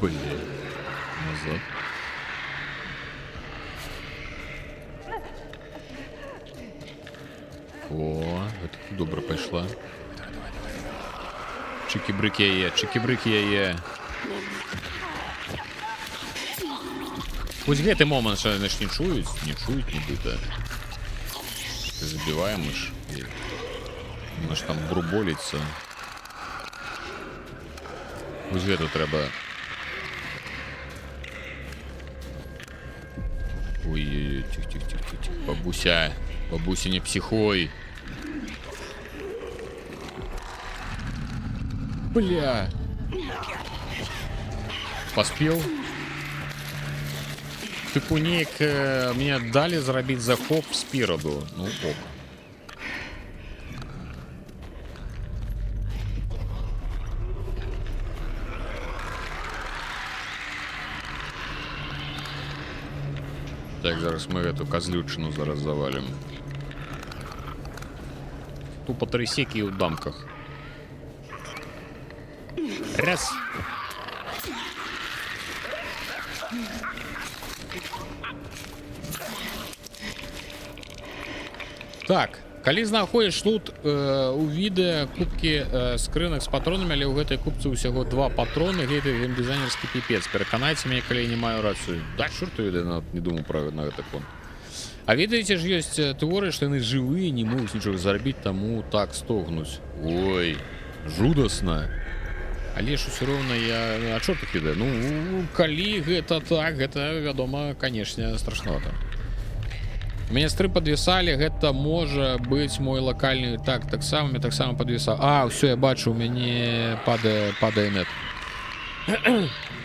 Блін. Назад. О, это добре пішла. Чики-брики є, чики-брики є. Ось гэты момент, що вони ж не чують нібито. Забиваємо ж. І воно ж там бруболиться. Ось гэту треба. Ой-ой-ой, тихо. Бабуся, не психуй. Бля. Поспел? Типу неяк мне дали зрабіць захоп спереду. Ну ок. Так, зараз ми эту козлючину зараз завалим. Тупо трисеки в дамках. Раз. Так, калі знаходзіш тут у відэа кубкі скрынак з патронамі, але ў гэтай кубцы ўсяго 2 патроны, гэты геймдызайнерскі піпец. Пераканайце мяне, калі я не маю рацыю. Да, чорту ведае, не думаю пра на гэты конт. А ведаеце ж, ёсць тэорыя, што яны жывыя, не могуць нічога зарабіць, таму так стогнуць. Ой, жудасна. Але ж усё роўна я... А чорт іх ведае? Ну, калі гэта так, гэта, вядома, канешне, страшновата. Мяне стрым падвісалі, гэта можа быць мой лакальны... Так, таксама, мне таксама падвісаў. А, ўсё, я бачу, у мяне падае нет.